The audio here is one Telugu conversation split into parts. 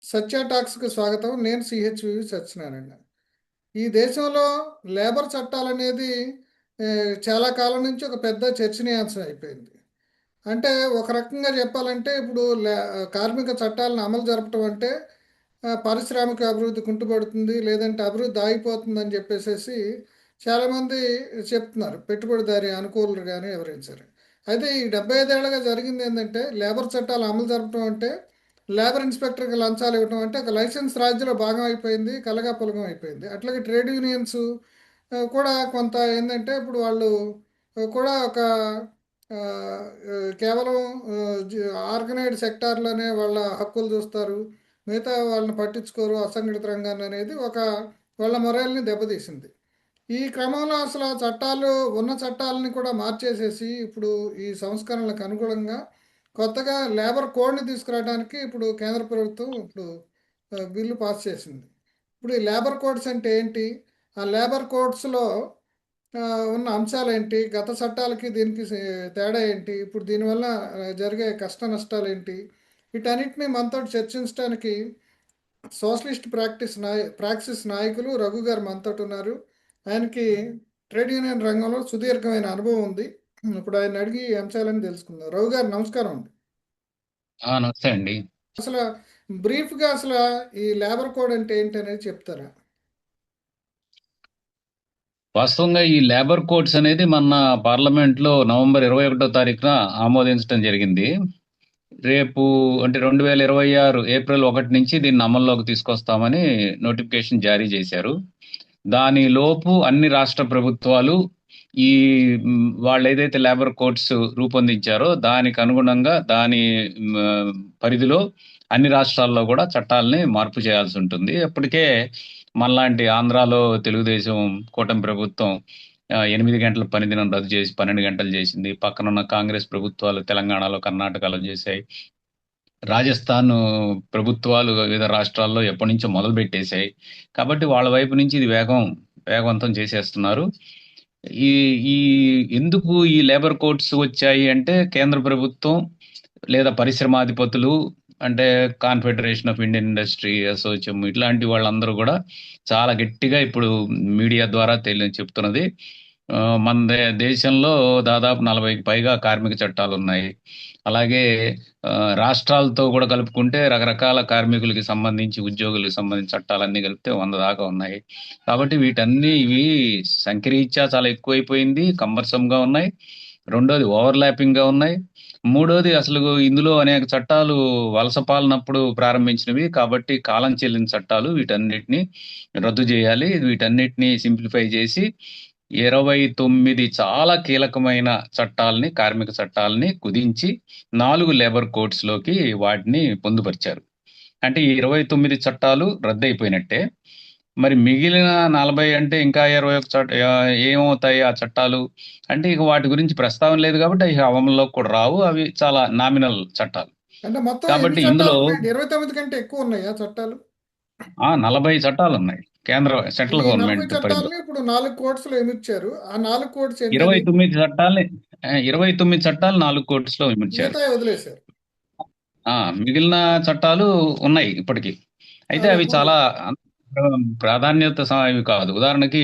సత్య టాక్స్కి స్వాగతం. నేను సిహెచ్వి సత్యనారాయణ. ఈ దేశంలో లేబర్ చట్టాలనేది ఏ, చాలా కాలం నుంచి ఒక పెద్ద చర్చనీయాంశం అయిపోయింది. అంటే ఒక రకంగా చెప్పాలంటే ఇప్పుడు కార్మిక చట్టాలను అమలు జరపటం అంటే పారిశ్రామిక అభివృద్ధి కుంటుపడుతుంది, లేదంటే అభివృద్ధి ఆగిపోతుందని చెప్పేసి చాలామంది చెప్తున్నారు, పెట్టుబడిదారి అనుకూలులు కానీ ఎవరైనా సరే. అయితే ఈ 75 ఏళ్ళగా జరిగింది ఏంటంటే లేబర్ చట్టాలు అమలు జరపడం అంటే లేబర్ ఇన్స్పెక్టర్కి లంచాలు ఇవ్వడం అంటే ఒక లైసెన్స్ రాజ్యంలో భాగం అయిపోయింది, కలగాపులగం అయిపోయింది. అట్లాగే ట్రేడ్ యూనియన్స్ కూడా కొంత ఏంటంటే ఇప్పుడు వాళ్ళు కూడా ఒక ఆ, కేవలం ఆర్గనైజ్డ్ సెక్టార్లోనే వాళ్ళ హక్కులు చూస్తారు, మిగతా వాళ్ళని పట్టించుకోరు, అసంఘటిత రంగాన్ని అనేది ఒక వాళ్ళ మొరాల్ని దెబ్బతీసింది. ఈ క్రమంలో అసలు ఆ చట్టాలు ఉన్న చట్టాలని కూడా మార్చేసేసి ఇప్పుడు ఈ సంస్కరణలకు అనుగుణంగా కొత్తగా లేబర్ కోడ్ని తీసుకురావడానికి ఇప్పుడు కేంద్ర ప్రభుత్వం ఇప్పుడు బిల్లు పాస్ చేసింది. ఇప్పుడు ఈ లేబర్ కోడ్స్ అంటే ఏంటి, ఆ లేబర్ కోడ్స్లో ఆ, ఉన్న అంశాలు ఏంటి, గత చట్టాలకి దీనికి తేడా ఏంటి, ఇప్పుడు దీనివల్ల జరిగే కష్ట నష్టాలు ఏంటి, వీటన్నిటిని మనతో చర్చించడానికి సోషలిస్ట్ ప్రాక్సిస్ నాయకులు రఘు గారు మనతోటి ఉన్నారు. ఆయనకి ట్రేడ్ యూనియన్ రంగంలో సుదీర్ఘమైన అనుభవం ఉంది. ఇప్పుడు ఆయన అడిగి ఈ అంశాలని తెలుసుకుందాం. రఘు గారు నమస్కారం అండి. నమస్తే అండి. అసలు బ్రీఫ్గా అసలు ఈ లేబర్ కోడ్ అంటే ఏంటి అనేది చెప్తారా? వాస్తవంగా ఈ లేబర్ కోడ్స్ అనేది మన పార్లమెంట్ లో నవంబర్ 21వ తారీఖున ఆమోదించడం జరిగింది. రేపు అంటే 2026 ఏప్రిల్ 1 నుంచి దీన్ని అమల్లోకి తీసుకొస్తామని నోటిఫికేషన్ జారీ చేశారు. దాని లోపు అన్ని రాష్ట్ర ప్రభుత్వాలు ఈ వాళ్ళు ఏదైతే లేబర్ కోడ్స్ రూపొందించారో దానికి అనుగుణంగా దాని పరిధిలో అన్ని రాష్ట్రాల్లో కూడా చట్టాలని మార్పు చేయాల్సి ఉంటుంది. అప్పటికే మనలాంటి ఆంధ్రాలో తెలుగుదేశం కూటమి ప్రభుత్వం 8 గంటల పనిదినం రద్దు చేసి 12 గంటలు చేసింది. పక్కనున్న కాంగ్రెస్ ప్రభుత్వాలు తెలంగాణలో, కర్ణాటకలో చేశాయి. రాజస్థాన్ ప్రభుత్వాలు వివిధ రాష్ట్రాల్లో ఎప్పటి నుంచో మొదలు పెట్టేశాయి. కాబట్టి వాళ్ళ వైపు నుంచి ఇది వేగవంతం చేసేస్తున్నారు. ఈ ఈ ఎందుకు ఈ లేబర్ కోడ్స్ వచ్చాయి అంటే కేంద్ర ప్రభుత్వం లేదా పరిశ్రమాధిపతులు అంటే confederation of Indian industry association ఇట్లాంటి వాళ్ళందరూ కూడా చాలా గట్టిగా ఇప్పుడు మీడియా ద్వారా చెప్తున్నది. మన దేశంలో దాదాపు 40కి పైగా కార్మిక చట్టాలు ఉన్నాయి. అలాగే రాష్ట్రాలతో కూడా కలుపుకుంటే రకరకాల కార్మికులకి సంబంధించి ఉద్యోగులకు సంబంధించి చట్టాలన్నీ కలిపితే 100 దాకా ఉన్నాయి. కాబట్టి ఇవి సంఖ్యరీత్యా చాలా ఎక్కువైపోయింది, కంబర్సంగా ఉన్నాయి. రెండోది ఓవర్లాపింగ్ గా ఉన్నాయి. మూడోది అసలు ఇందులో అనేక చట్టాలు వలస పాలనప్పుడు ప్రారంభించినవి కాబట్టి కాలం చెల్లిన చట్టాలు. వీటన్నిటిని రద్దు చేయాలి. వీటన్నిటిని సింప్లిఫై చేసి 29 చాలా కీలకమైన చట్టాలని, కార్మిక చట్టాలని కుదించి 4 లేబర్ కోడ్స్ లోకి వాటిని పొందుపరిచారు. అంటే ఈ 29 చట్టాలు రద్దయిపోయినట్టే. మరి మిగిలిన 40 అంటే ఇంకా 21 ఏమవుతాయి ఆ చట్టాలు అంటే ఇక వాటి గురించి ప్రస్తావన లేదు కాబట్టి అవి అమల్లోకి కూడా రావు. అవి చాలా నామినల్ చట్టాలు. అంటే మొత్తం ఎన్ని కాబట్టి ఇందులో చట్టాలు ఉన్నాయి? 29 కంటే ఎక్కువ ఉన్నాయా చట్టాలు? 40 చట్టాలు ఉన్నాయి ఈ సెంట్రల్ 40 గవర్నమెంట్ పరిధిలో. చట్టాలని ఇప్పుడు 4 కోడ్స్లో ఏమిచ్చారు? ఆ 4 కోడ్స్ ఏంటది? 29 చట్టాలని 29 చట్టాలు 4 కోర్ట్స్ లో విమర్శారు. మిగతా వదిలేశారు. మిగిలిన చట్టాలు ఉన్నాయి ఇప్పటికీ. అయితే అదే అవి మరి. చాలా ప్రాధాన్యత ఇవి కాదు. ఉదాహరణకి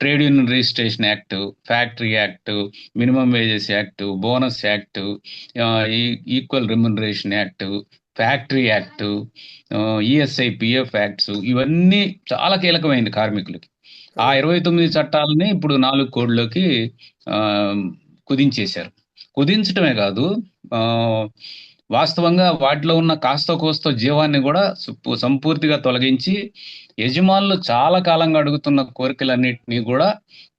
trade union registration act, factory act, minimum wages act, bonus act, equal remuneration act, factory act, ESI PF acts ఇవన్నీ చాలా కీలకమైంది కార్మికులకి. ఆ 29 చట్టాలని ఇప్పుడు 4 కోడ్లోకి ఆ, కుదించేశారు. కుదించటమే కాదు, ఆ, వాస్తవంగా వాటిలో ఉన్న కాస్తో కోస్తో జీవాన్ని కూడా సంపూర్తిగా తొలగించి యజమానులు చాలా కాలంగా అడుగుతున్న కోరికలన్నింటినీ కూడా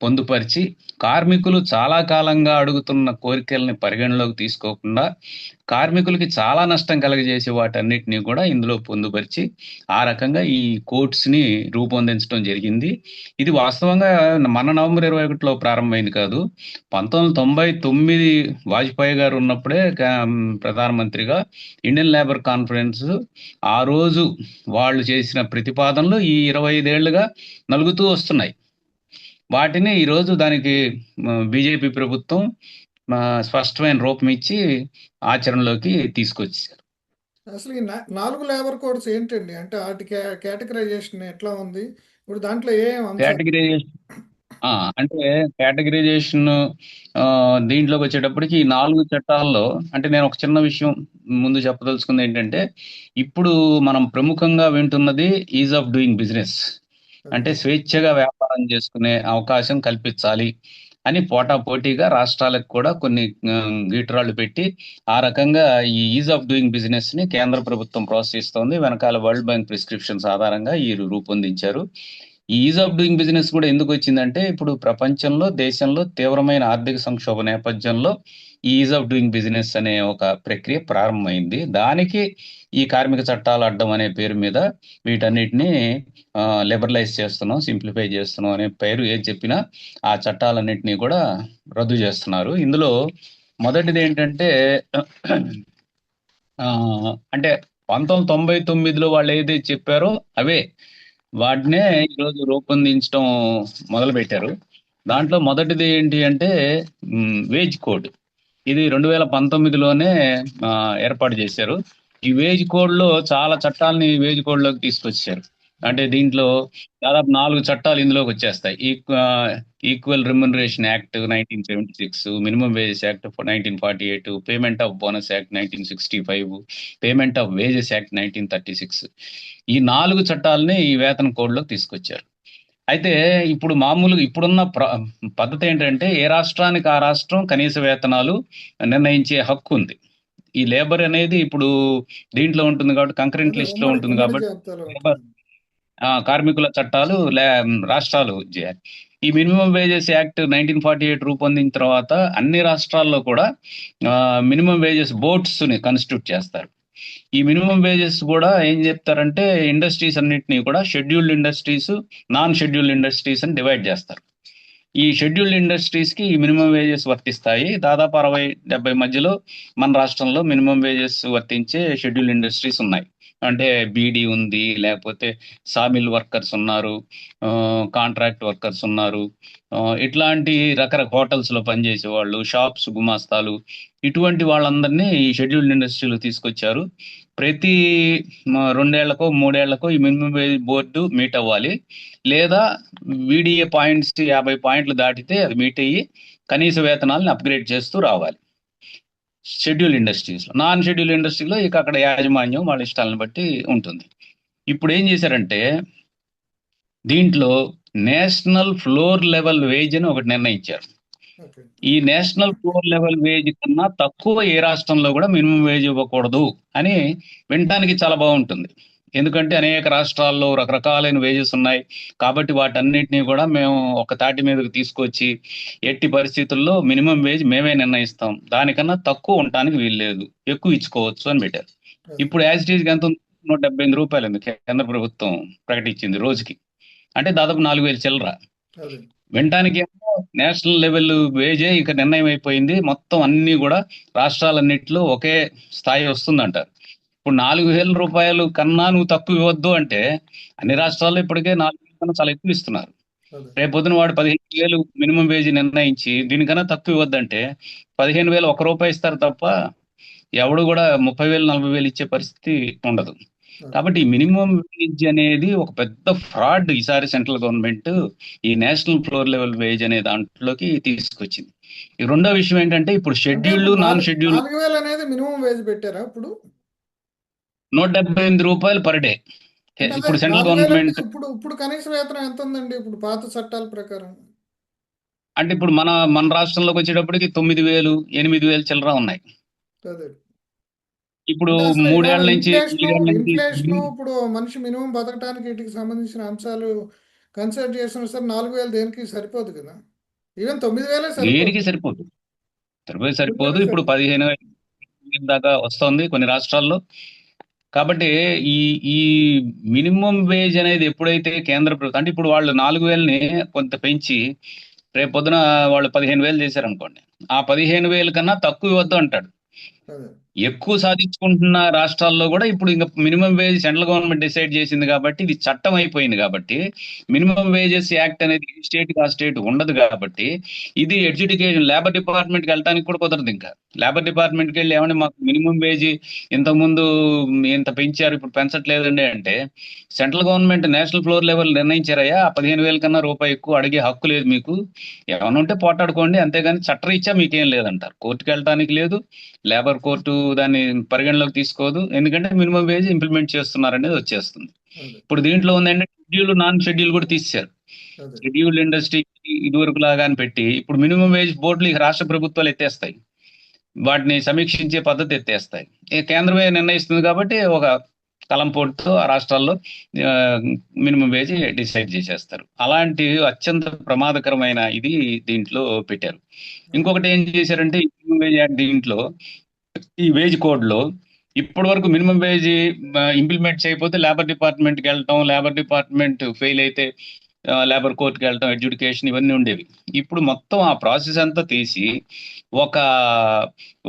పొందుపరిచి కార్మికులు చాలా కాలంగా అడుగుతున్న కోరికల్ని పరిగణలోకి తీసుకోకుండా కార్మికులకి చాలా నష్టం కలగజేసే వాటన్నిటినీ కూడా ఇందులో పొందుపరిచి ఆ రకంగా ఈ కోడ్స్ ని రూపొందించడం జరిగింది. ఇది వాస్తవంగా మన నవంబర్ 21లో ప్రారంభమైంది కాదు. 1999 వాజ్పేయి గారు ఉన్నప్పుడే ప్రధానమంత్రిగా ఇండియన్ లేబర్ కాన్ఫరెన్స్ ఆ రోజు వాళ్ళు చేసిన ప్రతిపాదనలు ఈ 25 ఏళ్లుగా నలుగుతూ వస్తున్నాయి. వాటిని ఈరోజు దానికి బీజేపీ ప్రభుత్వం స్పష్టమైన రూపం ఇచ్చి ఆచరణలోకి తీసుకొచ్చారు. అసలు ఈ 4 లేబర్ కోడ్స్ ఏంటండి? అంటే వాటి కేటగరైజేషన్ ఎట్లా ఉంది? ఇప్పుడు దాంట్లో ఏం అంశాలు? కేటగిరైజేషన్ అంటే కేటగిరైజేషన్ దీంట్లోకి వచ్చేటప్పటికి ఈ 4 చట్టాల్లో అంటే నేను ఒక చిన్న విషయం ముందు చెప్పదలుచుకుంది ఏంటంటే ఇప్పుడు మనం ప్రముఖంగా వింటున్నది ఈజ్ ఆఫ్ డూయింగ్ బిజినెస్. అదే. అంటే స్వేచ్ఛగా వ్యాపారం చేసుకునే అవకాశం కల్పించాలి అని పోటాపోటీగా రాష్ట్రాలకు కూడా కొన్ని గీటురాళ్ళు పెట్టి ఆ రకంగా ఈ ఈజ్ ఆఫ్ డూయింగ్ బిజినెస్ ని కేంద్ర ప్రభుత్వం ప్రోత్సహిస్తోంది. వెనకాల వరల్డ్ బ్యాంక్ ప్రిస్క్రిప్షన్స్ ఆధారంగా ఈ రూపొందించారు. ఈ ఈజ్ ఆఫ్ డూయింగ్ బిజినెస్ కూడా ఎందుకు వచ్చిందంటే ఇప్పుడు ప్రపంచంలో దేశంలో తీవ్రమైన ఆర్థిక సంక్షోభ నేపథ్యంలో ఈ ఈజ్ ఆఫ్ డూయింగ్ బిజినెస్ అనే ఒక ప్రక్రియ ప్రారంభమైంది. దానికి ఈ కార్మిక చట్టాలు అడ్డం అనే పేరు మీద వీటన్నిటిని లిబరలైజ్ చేస్తున్నాం, సింప్లిఫై చేస్తున్నాం అనే పేరు ఏది చెప్పినా ఆ చట్టాలన్నింటినీ కూడా రద్దు చేస్తున్నారు. ఇందులో మొదటిది ఏంటంటే ఆ, అంటే 1999లో వాళ్ళు ఏదైతే చెప్పారో అవే వాటినే ఈరోజు రూపొందించడం మొదలు పెట్టారు. దాంట్లో మొదటిది ఏంటి అంటే వేజ్ కోడ్. ఇది 2019లోనే ఏర్పాటు చేశారు. ఈ వేజ్ కోడ్ లో చాలా చట్టాలని వేజ్ కోడ్ లోకి తీసుకొచ్చారు. అంటే దీంట్లో దాదాపు 4 చట్టాలు ఇందులోకి వచ్చేస్తాయి. Equal remuneration act 1976, minimum wages act 1948, payment of bonus act 1965, payment of wages act 1936. ఈ 4 చట్టాలని ఈ వేతన కోడ్లోకి తీసుకొచ్చారు. అయితే ఇప్పుడు మామూలుగా ఇప్పుడున్న పద్ధతి ఏంటంటే ఏ రాష్ట్రానికి ఆ రాష్ట్రం కనీస వేతనాలు నిర్ణయించే హక్కు ఉంది. ఈ లేబర్ అనేది ఇప్పుడు దీంట్లో ఉంటుంది కాబట్టి కంకరెంట్ అదే లిస్ట్ లో ఉమ్మడి ఉంటుంది ఉమ్మడి కాబట్టి జాబితాలో లేబర్ ఉంటుంది. కార్మికుల చట్టాలు రాష్ట్రాలు చేయాలి. ఈ మినిమం వేజెస్ యాక్ట్ 1948 రూపొందించిన తర్వాత అన్ని రాష్ట్రాల్లో కూడా మినిమం వేజెస్ బోర్డ్స్ ని కాన్స్టిట్యూట్ చేస్తారు. ఈ మినిమం వేజెస్ కూడా ఏం చెప్తారంటే ఇండస్ట్రీస్ అన్నిటినీ కూడా scheduled industries, non scheduled industries అని డివైడ్ చేస్తారు. ఈ షెడ్యూల్డ్ ఇండస్ట్రీస్ కి ఈ మినిమం వేజెస్ వర్తిస్తాయి. దాదాపు 60-70 మధ్యలో మన రాష్ట్రంలో మినిమం వేజెస్ వర్తించే షెడ్యూల్డ్ ఇండస్ట్రీస్ ఉన్నాయి. అంటే బీడీ ఉంది, లేకపోతే సామిల్ వర్కర్స్ ఉన్నారు, కాంట్రాక్ట్ వర్కర్స్ ఉన్నారు, ఇట్లాంటి రకరకాల హోటల్స్ లో పనిచేసే వాళ్ళు, షాప్స్ గుమాస్తాలు, ఇటువంటి వాళ్ళందరినీ ఈ షెడ్యూల్డ్ ఇండస్ట్రీలో తీసుకొచ్చారు. ప్రతి 2 ఏళ్లకో 3 ఏళ్లకో ఈ మినిమం వేజ్ బోర్డు మీట్ అవ్వాలి. లేదా వీడిఏ పాయింట్స్ 50 పాయింట్లు దాటితే అది మీట్ అయ్యి కనీస వేతనాలను అప్గ్రేడ్ చేస్తూ రావాలి. షెడ్యూల్ ఇండస్ట్రీస్ లో, నాన్ షెడ్యూల్ ఇండస్ట్రీలో ఇక అక్కడ యాజమాన్యం వాళ్ళ ఇష్టాలను బట్టి ఉంటుంది. ఇప్పుడు ఏం చేశారంటే దీంట్లో నేషనల్ ఫ్లోర్ లెవెల్ వేజ్ అని ఒకటి నిర్ణయించారు. ఓకే. ఈ నేషనల్ ఫ్లోర్ లెవెల్ వేజ్ కన్నా తక్కువ ఏ రాష్ట్రంలో కూడా మినిమం వేజ్ ఇవ్వకూడదు అని వినటానికి చాలా బాగుంటుంది. ఎందుకంటే అనేక రాష్ట్రాల్లో రకరకాలైన వేజెస్ ఉన్నాయి కాబట్టి వాటన్నిటినీ కూడా మేము ఒక తాటి మీదకి తీసుకొచ్చి ఎట్టి పరిస్థితుల్లో మినిమం వేజ్ మేమే నిర్ణయిస్తాం, దానికన్నా తక్కువ ఉండటానికి వీల్లేదు, ఎక్కువ ఇచ్చుకోవచ్చు అని పెట్టారు. అదే. ఇప్పుడు యాజ్ ఇట్ ఈజ్ ఎంత ఉంది? ₹178 ఉంది కేంద్ర ప్రభుత్వం ప్రకటించింది రోజుకి. అంటే దాదాపు 4,000 చిల్లర. అదే. వినటానికి ఏమో నేషనల్ లెవెల్ వేజే ఇక నిర్ణయం అయిపోయింది, మొత్తం అన్ని కూడా రాష్ట్రాలన్నిటిలో ఒకే స్థాయి వస్తుందంటారు. ఇప్పుడు ₹4,000 కన్నా నువ్వు తక్కువ ఇవ్వద్దు అంటే అన్ని రాష్ట్రాల్లో ఇప్పటికే 4,000 కన్నా చాలా ఎక్కువ ఇస్తున్నారు. అదే. రేపొద్దున వాడు 15,000 మినిమం వేజ్ నిర్ణయించి దీనికన్నా తక్కువ ఇవ్వద్దంటే 15,000 ₹1 ఇస్తారు తప్ప ఎవడు కూడా 30,000 40,000 ఇచ్చే పరిస్థితి ఉండదు. కాబట్టి ఈ మినిమం వేజ్ అనేది ఒక పెద్ద ఫ్రాడ్ ఈసారి సెంట్రల్ గవర్నమెంట్ ఈ నేషనల్ ఫ్లోర్ లెవెల్ వేజ్ అనే దాంట్లోకి తీసుకొచ్చింది. ఈ రెండో విషయం ఏంటంటే ఇప్పుడు అంటే షెడ్యూల్డ్ ఇప్పుడు నాన్ షెడ్యూల్డ్ 4,000 అనేది మినిమం వేజ్ పెట్టారా ఇప్పుడు? ₹178 పర్ డే. అంటే అదే ఇప్పుడు సెంట్రల్ 4,000 అంటే గవర్నమెంట్ ఇప్పుడు ఇప్పుడు కనీస వేతనం ఎంత ఉందండి ఇప్పుడు పాత చట్టాల ప్రకారం? అంటే ఇప్పుడు మన మన రాష్ట్రంలోకి వచ్చేటప్పటికి 9,000 8,000 చిల్లర ఉన్నాయి. అదే. ఇప్పుడు అంటే అసలు ఇవాళ 3 ఏళ్ల నుంచి ఇన్ఫ్లేషను 4 ఏళ్ల నుంచి ఇన్ఫ్లేషను ఇప్పుడు మనిషి మినిమం బతకడానికి వీటికి సంబంధించిన అంశాలు కన్సిడర్ చేసిన సార్ 4,000 దేనికి సరిపోదు కదా. ఈవెన్ 9,000 సరిపోదు. దేనికి సరిపోదు, సరిపోదు. 9,000 ఇప్పుడు సరిపోదు. 15,000 దాకా వస్తుంది కొన్ని రాష్ట్రాల్లో. కాబట్టి ఈ ఈ మినిమం వేజ్ అనేది ఎప్పుడైతే కేంద్ర ప్రభుత్వం అంటే ఇప్పుడు వాళ్ళు 4,000ని కొంత పెంచి రేపొద్దున వాళ్ళు 15,000 చేశారనుకోండి, ఆ 15,000 కన్నా తక్కువ ఇవ్వద్దు అంటాడు. అదే. ఎక్కువ సాధించుకుంటున్న రాష్ట్రాల్లో కూడా ఇప్పుడు ఇంకా minimum wage central government decide చేసింది కాబట్టి ఇది చట్టం అయిపోయింది కాబట్టి మినిమం వేజెస్ యాక్ట్ అనేది ఈ స్టేట్ ఆ స్టేట్ ఉండదు కాబట్టి ఇది ఎడ్యుకేషన్ లేబర్ డిపార్ట్మెంట్కి వెళ్ళడానికి కూడా కుదరదు. ఇంకా లేబర్ డిపార్ట్మెంట్కి వెళ్ళి ఏమంటే మాకు మినిమం వేజ్ ఇంతకుముందు ఇంత పెంచారు ఇప్పుడు పెంచట్లేదండి అంటే central government national floor level నిర్ణయించారయ్యా 15,000 కన్నా రూపాయి ఎక్కువ అడిగే హక్కు లేదు మీకు, ఏమైనా ఉంటే పోటాడుకోండి అంతేగాని చట్టరీత్యా మీకేం లేదంటారు. కోర్టుకి వెళ్ళడానికి లేదు, లేబర్ కోర్టు దాన్ని పరిగణలోకి తీసుకోదు, ఎందుకంటే మినిమం వేజ్ ఇంప్లిమెంట్ చేస్తున్నారు అనేది వచ్చేస్తుంది. అదే ఇప్పుడు దీంట్లో ఉందంటే షెడ్యూల్ నాన్ షెడ్యూల్ కూడా తీసేశారు. అదే షెడ్యూల్డ్ ఇండస్ట్రీకి ఇదివరకు లాగా అని పెట్టి ఇప్పుడు మినిమం వేజ్ బోర్డులు ఇక రాష్ట్ర ప్రభుత్వాలు ఎత్తేస్తాయి, వాటిని సమీక్షించే పద్ధతి ఎత్తేస్తాయి. ఇక కేంద్రమే నిర్ణయిస్తుంది కాబట్టి ఒక కలంపోటుతో ఆ రాష్ట్రాల్లో మినిమం వేజ్ డిసైడ్ చేసేస్తారు. అలాంటి అత్యంత ప్రమాదకరమైన ఇది దీంట్లో పెట్టారు. ఇంకొకటి ఏం చేశారంటే ఈ మినిమం వేజ్ యాక్ట్ దీంట్లో ఈ వేజ్ కోడ్ లో ఇప్పటి వరకు మినిమం వేజ్ ఇంప్లిమెంట్ చేయకపోతే లేబర్ డిపార్ట్మెంట్కి వెళ్ళటం, లేబర్ డిపార్ట్మెంట్ ఫెయిల్ అయితే లేబర్ కోర్టుకి వెళ్ళటం, ఎడ్యుకేషన్ ఇవన్నీ ఉండేవి. ఇప్పుడు మొత్తం ఆ ప్రాసెస్ అంతా తీసి ఒక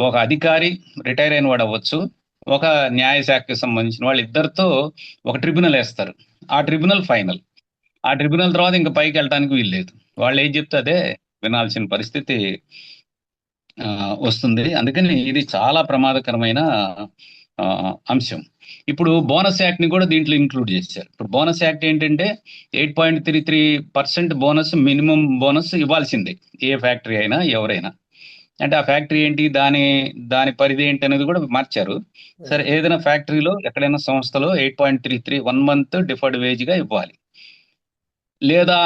ఒక అధికారి రిటైర్ అయిన వాడు అవ్వచ్చు, ఒక న్యాయశాఖకి సంబంధించిన వాళ్ళు ఇద్దరితో ఒక ట్రిబ్యునల్ వేస్తారు. ఆ ట్రిబ్యునల్ ఫైనల్, ఆ ట్రిబ్యునల్ తర్వాత ఇంకా పైకి వెళ్ళటానికి వీల్లేదు. వాళ్ళు ఏం చెప్తే అదే వినాల్సిన పరిస్థితి ఆ, వస్తుంది. అందుకని ఇది చాలా ప్రమాదకరమైన ఆ, అంశం. ఇప్పుడు బోనస్ యాక్ట్ ని కూడా దీంట్లో ఇంక్లూడ్ చేశారు. ఇప్పుడు బోనస్ యాక్ట్ ఏంటంటే 8.33% బోనస్, మినిమం బోనస్ ఇవ్వాల్సిందే ఏ ఫ్యాక్టరీ అయినా ఎవరైనా. అంటే ఆ ఫ్యాక్టరీ ఏంటి, దాని దాని పరిధి ఏంటి అనేది కూడా మార్చారు. సరే, అదే ఏదైనా ఫ్యాక్టరీలో ఎక్కడైనా సంస్థలో 8.33 1 month డిఫర్డ్ వేజ్ గా ఇవ్వాలి. లేదా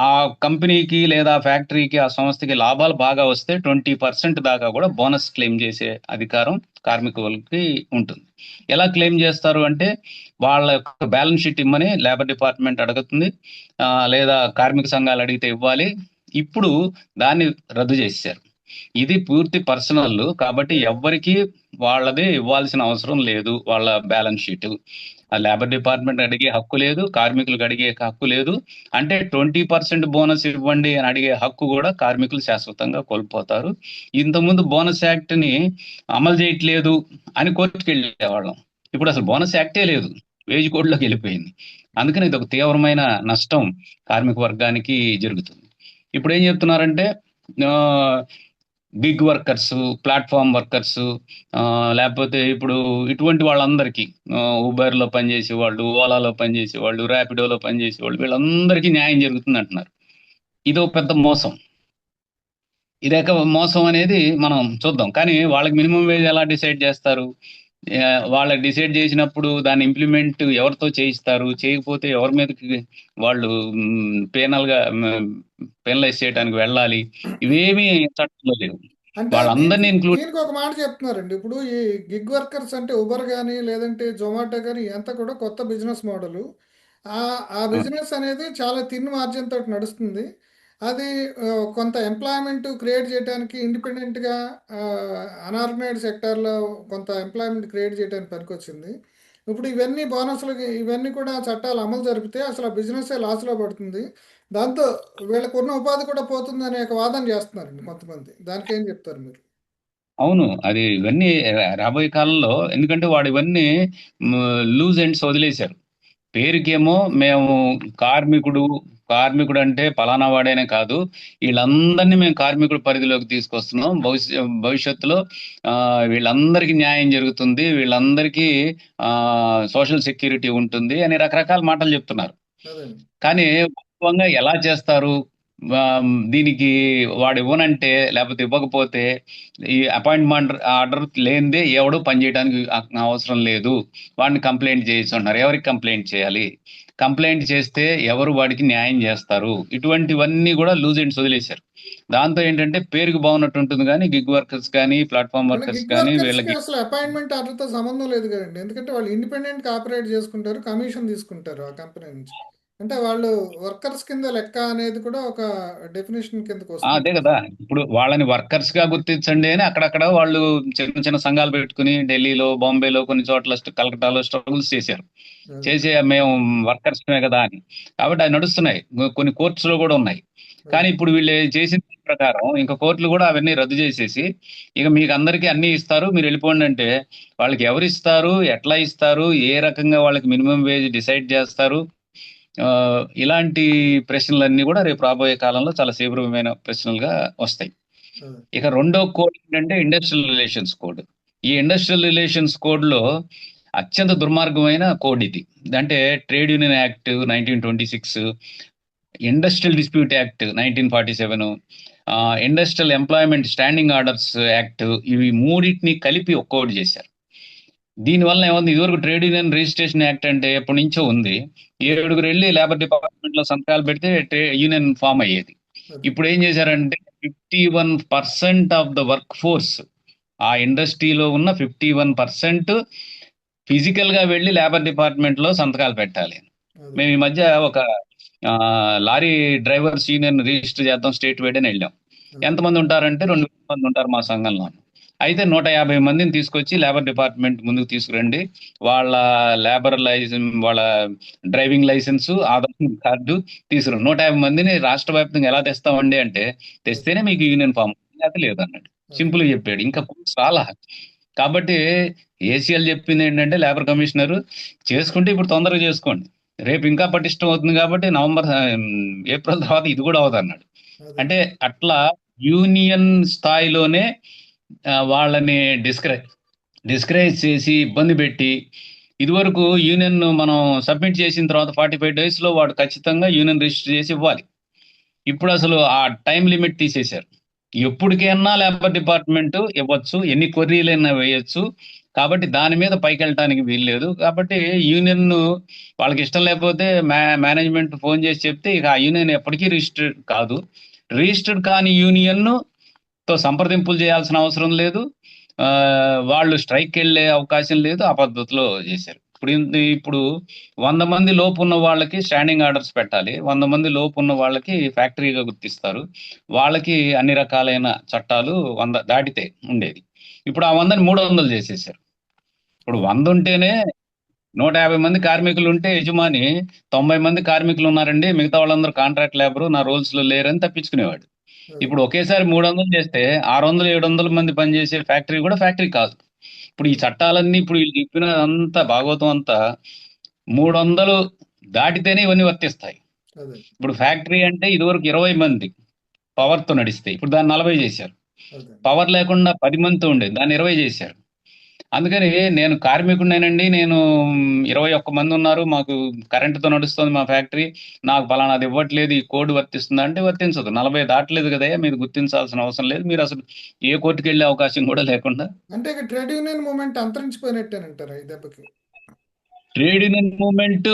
ఆ కంపెనీకి లేదా ఫ్యాక్టరీకి ఆ సంస్థకి లాభాలు బాగా వస్తే 20% దాకా కూడా బోనస్ క్లెయిమ్ చేసే అధికారం కార్మికులకి ఉంటుంది. ఎలా క్లెయిమ్ చేస్తారు అంటే వాళ్ళ యొక్క బ్యాలెన్స్ షీట్ ఇమ్మని లేబర్ డిపార్ట్మెంట్ అడుగుతుంది, లేదా కార్మిక సంఘాలు అడిగితే ఇవ్వాలి. ఇప్పుడు దాన్ని రద్దు చేశారు. ఇది పూర్తి పర్సనల్ కాబట్టి ఎవ్వరికి వాళ్ళది ఇవ్వాల్సిన అవసరం లేదు. వాళ్ళ బ్యాలెన్స్ షీట్ ఆ లేబర్ డిపార్ట్మెంట్ అడిగే హక్కు లేదు, కార్మికులకు అడిగే హక్కు లేదు. అంటే 20% బోనస్ ఇవ్వండి అని అడిగే హక్కు కూడా కార్మికులు శాశ్వతంగా కోల్పోతారు. ఇంతకుముందు బోనస్ యాక్ట్ ని అమలు చేయట్లేదు అని కోర్టుకు వెళ్ళేవాళ్ళం. ఇప్పుడు అసలు బోనస్ యాక్టే లేదు, వేజ్ కోడ్లోకి వెళ్ళిపోయింది. అందుకని ఇది ఒక తీవ్రమైన నష్టం కార్మిక వర్గానికి జరుగుతుంది. ఇప్పుడు ఏం చెప్తున్నారంటే గిగ్ వర్కర్స్, ప్లాట్ఫామ్ వర్కర్స్, లేకపోతే ఇప్పుడు ఇటువంటి వాళ్ళందరికీ ఉబర్లో పనిచేసే వాళ్ళు, ఓలాలో పనిచేసే వాళ్ళు, ర్యాపిడోలో పనిచేసే వాళ్ళు, వీళ్ళందరికీ న్యాయం జరుగుతుంది అంటున్నారు. ఇది ఒక పెద్ద మోసం. ఇదేక మోసం అనేది మనం చూద్దాం. కానీ వాళ్ళకి మినిమం వేజ్ ఎలా డిసైడ్ చేస్తారు? వాళ్ళకి డిసైడ్ చేసినప్పుడు దాన్ని ఇంప్లిమెంట్ ఎవరితో చేయిస్తారు? చేయకపోతే ఎవరి మీదకి వాళ్ళు పేనల్గా పెనలైజ్ చేయడానికి వెళ్ళాలి? ఇవేమీ చట్టంలో లేవు. అంటే దీనికి వాళ్ళందరినీ ఇంక్లూడ్ దీనికి ఒక మాట చెప్తున్నారండి. ఇప్పుడు ఈ గిగ్ వర్కర్స్ అంటే ఉబర్ కానీ లేదంటే జొమాటో కానీ ఎంత కూడా కొత్త బిజినెస్ మోడల్. ఆ ఆ బిజినెస్ అనేది చాలా తిన్ మార్జిన్ తోటి నడుస్తుంది. అది కొంత ఎంప్లాయ్మెంట్ క్రియేట్ చేయడానికి ఇండిపెండెంట్గా అనార్గనైజ్డ్ సెక్టార్లో కొంత ఎంప్లాయ్మెంట్ క్రియేట్ చేయడానికి పనికొచ్చింది. ఇప్పుడు ఇవన్నీ బోనస్లకి ఇవన్నీ కూడా చట్టాలు అమలు జరిపితే అసలు ఆ బిజినెస్ లాస్లో పడుతుంది. దాంతో వీళ్ళకు ఉన్న ఉపాధి కూడా పోతుంది అనే ఒక వాదన చేస్తున్నారండి కొంతమంది. దానికి ఏం చెప్తారు మీరు? అవును. అది ఇవన్నీ రాబోయే కాలంలో, ఎందుకంటే వాడు ఇవన్నీ లూజ్ ఎండ్స్ వదిలేశారు. పేరుకేమో మేము కార్మికుడు, కార్మికుడు అంటే పలానా వాడేనే కాదు, వీళ్ళందరినీ మేము కార్మికుడు పరిధిలోకి తీసుకొస్తున్నాం. భవిష్యత్తులో వీళ్ళందరికీ న్యాయం జరుగుతుంది, వీళ్ళందరికీ సోషల్ సెక్యూరిటీ ఉంటుంది అని రకరకాల మాటలు చెప్తున్నారు. అదండి కానీ వాస్తవంగా ఎలా చేస్తారు? దీనికి వాడు ఇవ్వనంటే లేకపోతే ఇవ్వకపోతే ఈ అపాయింట్మెంట్ ఆర్డర్ లేనిదే ఎవడు పనిచేయడానికి అవసరం లేదు, వాడిని కంప్లైంట్ చేయొచ్చు అంటున్నారు. ఎవరికి కంప్లైంట్ చేయాలి? కంప్లైంట్ చేస్తే ఎవరు వాడికి న్యాయం చేస్తారు? ఇటువంటివన్నీ కూడా లూజ్ ఎండ్స్ వదిలేశారు. దాంతో ఏంటంటే పేరుకి బాగున్నట్టు ఉంటుంది కానీ గిగ్ వర్కర్స్ కానీ ప్లాట్ఫామ్ కానీ వర్కర్స్ గిగ్ కానీ వర్కర్స్కి వీళ్ళకి అసలు అపాయింట్మెంట్ ఆర్డర్తో సంబంధం లేదు కదండి. ఎందుకంటే వాళ్ళు ఇండిపెండెంట్గా ఆపరేట్ చేసుకుంటారు, కమిషన్ తీసుకుంటారు ఆ కంపెనీ నుంచి. అంటే వాళ్ళు వర్కర్స్ కింద లెక్క అనేది కూడా ఒక డెఫినేషన్ కిందకు అదే వస్తుంది. కదా. ఇప్పుడు వాళ్ళని వర్కర్స్ గా గుర్తించండి అని అక్కడక్కడ వాళ్ళు చిన్న చిన్న సంఘాలు పెట్టుకుని ఢిల్లీలో, బాంబేలో, కొన్ని చోట్ల కలకట్టాలో స్ట్రగుల్స్ చేశారు. అదే చేసి మేము వర్కర్స్ కదా అని. కాబట్టి అవి నడుస్తున్నాయి, కొన్ని కోర్ట్స్ లో కూడా ఉన్నాయి. కానీ ఇప్పుడు వీళ్ళు చేసిన ప్రకారం ఇంకా కోర్టులు కూడా అవన్నీ రద్దు చేసేసి ఇక మీకు అందరికీ అన్ని ఇస్తారు మీరు వెళ్ళిపోండి అంటే వాళ్ళకి ఎవరు ఇస్తారు, ఎట్లా ఇస్తారు, ఏ రకంగా వాళ్ళకి మినిమం వేజ్ డిసైడ్ చేస్తారు, ఆ, ఇలాంటి ప్రశ్నలన్నీ కూడా రేపు రాబోయే కాలంలో చాలా తీవ్రమైన ప్రశ్నలుగా వస్తాయి. అదే ఇక రెండో కోడ్ ఏంటంటే ఇండస్ట్రియల్ రిలేషన్స్ కోడ్. ఈ ఇండస్ట్రియల్ రిలేషన్స్ కోడ్ లో అత్యంత దుర్మార్గమైన కోడ్ ఇది. అంటే trade union act 1926, industrial dispute act 1947, industrial employment standing orders act, ఇవి మూడింటిని కలిపి ఒక్కోటి చేశారు. దీనివల్ల ఏముంది, ఇదివరకు ట్రేడ్ యూనియన్ రిజిస్ట్రేషన్ యాక్ట్ అంటే ఎప్పటి నుంచో ఉంది. ఏడుగురు వెళ్ళి లేబర్ డిపార్ట్మెంట్ లో సంతకాలు పెడితే యూనియన్ ఫామ్ అయ్యేది. అదే ఇప్పుడు ఏం చేశారంటే 51% ఆఫ్ ద వర్క్ ఫోర్స్, ఆ ఇండస్ట్రీలో ఉన్న 51% ఫిజికల్ గా వెళ్ళి లేబర్ డిపార్ట్మెంట్ లో సంతకాలు పెట్టాలి. అదే మేము ఈ మధ్య ఒక ఆ, లారీ డ్రైవర్స్ యూనియన్ రిజిస్టర్ చేద్దాం స్టేట్ వైడ్ అని వెళ్ళాం. అదే ఎంతమంది ఉంటారంటే 2,000 మంది ఉంటారు మా సంఘంలో. అయితే 150 మందిని తీసుకొచ్చి లేబర్ డిపార్ట్మెంట్ ముందుకు తీసుకురండి, వాళ్ళ లేబర్ లైసెన్స్, వాళ్ళ డ్రైవింగ్ లైసెన్స్, ఆధార్ కార్డు తీసుకురండి. 150 మందిని రాష్ట్ర వ్యాప్తంగా ఎలా తెస్తామండి అంటే, అదే తెస్తేనే మీకు యూనియన్ ఫామ్, లేకపోతే లేదన్నాడు. అదే సింపుల్ గా చెప్పాడు, ఇంకా చాలా. కాబట్టి ఏసీఎల్ చెప్పింది ఏంటంటే లేబర్ కమిషనర్ చేసుకుంటే ఇప్పుడు తొందరగా చేసుకోండి, రేపు ఇంకా పటిష్టం అవుతుంది కాబట్టి ఏప్రిల్ తర్వాత ఇది కూడా అవుతుంది అన్నాడు. అదే అంటే అట్లా యూనియన్ స్థాయిలోనే వాళ్ళని డిస్కరేజ్ చేసి ఇబ్బంది పెట్టి, ఇదివరకు యూనియన్ మనం సబ్మిట్ చేసిన తర్వాత 45 డేస్ లో వాడు ఖచ్చితంగా యూనియన్ రిజిస్టర్ చేసి ఇవ్వాలి. ఇప్పుడు అసలు ఆ టైం లిమిట్ తీసేశారు. ఎప్పటికైనా లేబర్ డిపార్ట్మెంట్ ఇవ్వచ్చు, ఎన్ని క్వరీలైనా వేయొచ్చు. కాబట్టి దాని మీద పైకి వెళ్ళటానికి వీల్లేదు. కాబట్టి యూనియన్ వాళ్ళకి ఇష్టం లేకపోతే మేనేజ్మెంట్ ఫోన్ చేసి చెప్తే ఇక ఆ యూనియన్ ఎప్పటికీ రిజిస్టర్డ్ కాదు. రిజిస్టర్డ్ కాని యూనియన్ తో సంప్రదింపులు చేయాల్సిన అవసరం లేదు. ఆ, వాళ్ళు స్ట్రైక్ వెళ్ళే అవకాశం లేదు. ఆ పద్ధతిలో చేశారు. ఇప్పుడు 100 మంది లోపు ఉన్న వాళ్ళకి స్టాండింగ్ ఆర్డర్స్ పెట్టాలి, 100 మంది లోపు ఉన్న వాళ్ళకి ఫ్యాక్టరీగా గుర్తిస్తారు. వాళ్ళకి అన్ని రకాలైన చట్టాలు 100 దాటితే ఉండేది. ఇప్పుడు ఆ 100ని 300 చేసేసారు. ఇప్పుడు అవును 100 ఉంటేనే 150 మంది కార్మికులు ఉంటే యజమాని 90 మంది కార్మికులు ఉన్నారండి, మిగతా వాళ్ళందరూ కాంట్రాక్ట్ లేబరు, నా రూల్స్ లో లేరని తప్పించుకునేవాడు. అదే ఇప్పుడు ఒకేసారి 300 చేస్తే 600 700 మంది పనిచేసే ఫ్యాక్టరీ కూడా ఫ్యాక్టరీ కాదు. ఇప్పుడు ఈ అదే చట్టాలన్నీ ఇప్పుడు వీళ్ళు చెప్పిన అంతా భాగవతం అంతా 300 దాటితేనే ఇవన్నీ వర్తిస్తాయి. అదే ఇప్పుడు ఫ్యాక్టరీ అంటే ఇదివరకు 20 మంది పవర్ తో నడిస్తే ఇప్పుడు దాన్ని 40 చేశారు. అదే పవర్ లేకుండా 10 మందితో ఉండేది, దాన్ని 20 చేశారు. అందుకని నేను కార్మికుడినేనండి, నేను 21 మంది ఉన్నారు, మాకు కరెంటుతో నడుస్తుంది మా ఫ్యాక్టరీ, నాకు పలానాది ఇవ్వట్లేదు, ఈ కోడ్ వర్తిస్తుందా అంటే వర్తించదు. 40 దాటలేదు కదా, మీరు గుర్తించాల్సిన అవసరం లేదు, మీరు అసలు ఏ కోర్టుకి వెళ్ళే అవకాశం కూడా లేకుండా. అంటే ఇక ట్రేడ్ యూనియన్ మూమెంట్ అంతరించిపోయినట్టేనంటారా ఈ దెబ్బకి? ట్రేడ్ యూనియన్ మూవ్మెంట్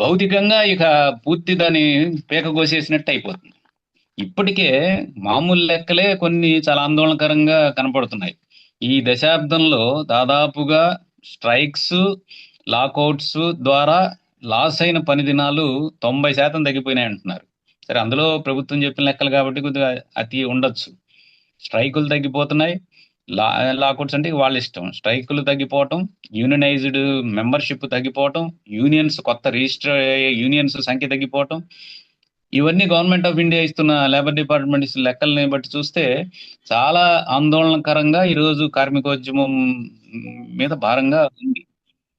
భౌతికంగా ఇక పూర్తి దాని పీక కోసేసినట్టు అయిపోతుంది. ఇప్పటికే మామూలు లెక్కలే కొన్ని చాలా ఆందోళనకరంగా కనపడుతున్నాయి. ఈ దశాబ్దంలో దాదాపుగా స్ట్రైక్స్, లాకౌట్స్ ద్వారా లాస్ అయిన పని దినాలు 90% తగ్గిపోయినాయి అంటున్నారు. సరే, అందులో ప్రభుత్వం చెప్పిన లెక్కలు కాబట్టి కొద్దిగా అతి ఉండొచ్చు. స్ట్రైకులు తగ్గిపోతున్నాయి, లా లాకౌట్స్ అంటే వాళ్ళ ఇష్టం. స్ట్రైకులు తగ్గిపోవటం, యూనియనైజ్డ్ మెంబర్షిప్ తగ్గిపోవటం, యూనియన్స్ కొత్త రిజిస్టర్ అయ్యే యూనియన్స్ సంఖ్య తగ్గిపోవటం, ఇవన్నీ గవర్నమెంట్ ఆఫ్ ఇండియా ఇస్తున్న లేబర్ డిపార్ట్మెంట్ ఇస్తున్న లెక్కల్ని బట్టి చూస్తే చాలా ఆందోళనకరంగా ఈరోజు కార్మికోద్యమం మీద భారంగా ఉంది.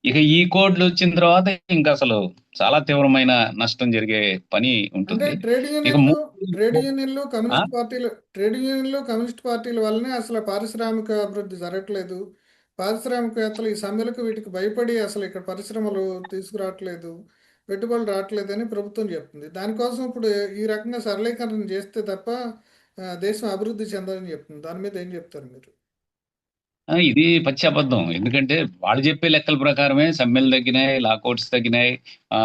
ఇక ఈ కోడ్లు వచ్చిన తర్వాత ఇంకా అసలు చాలా తీవ్రమైన నష్టం జరిగే పని అంటే ఉంటుంది. ఇక మూడు ఆ? ట్రేడ్ యూనియన్లు కమ్యూనిస్ట్ పార్టీల వల్లనే అసలు పారిశ్రామిక అభివృద్ధి జరగట్లేదు. పారిశ్రామికవేత్తలు ఈ సమ్మెలకు వీటికి భయపడి అసలు ఇక్కడ పరిశ్రమలు తీసుకురావట్లేదు, పెట్టుబడులు రావట్లేదు అని ప్రభుత్వం చెప్తుంది. దానికోసం ఇప్పుడు ఈ రకంగా సరళీకరణ చేస్తే తప్ప దేశం అభివృద్ధి చెందని చెప్తుంది. దాని మీద ఏం చెప్తారు మీరు? ఇది పచ్చి అబద్ధం. ఎందుకంటే వాళ్ళు చెప్పే లెక్కల ప్రకారమే సమ్మెలు తగ్గినాయి, లాకౌట్స్ తగ్గినాయి, ఆ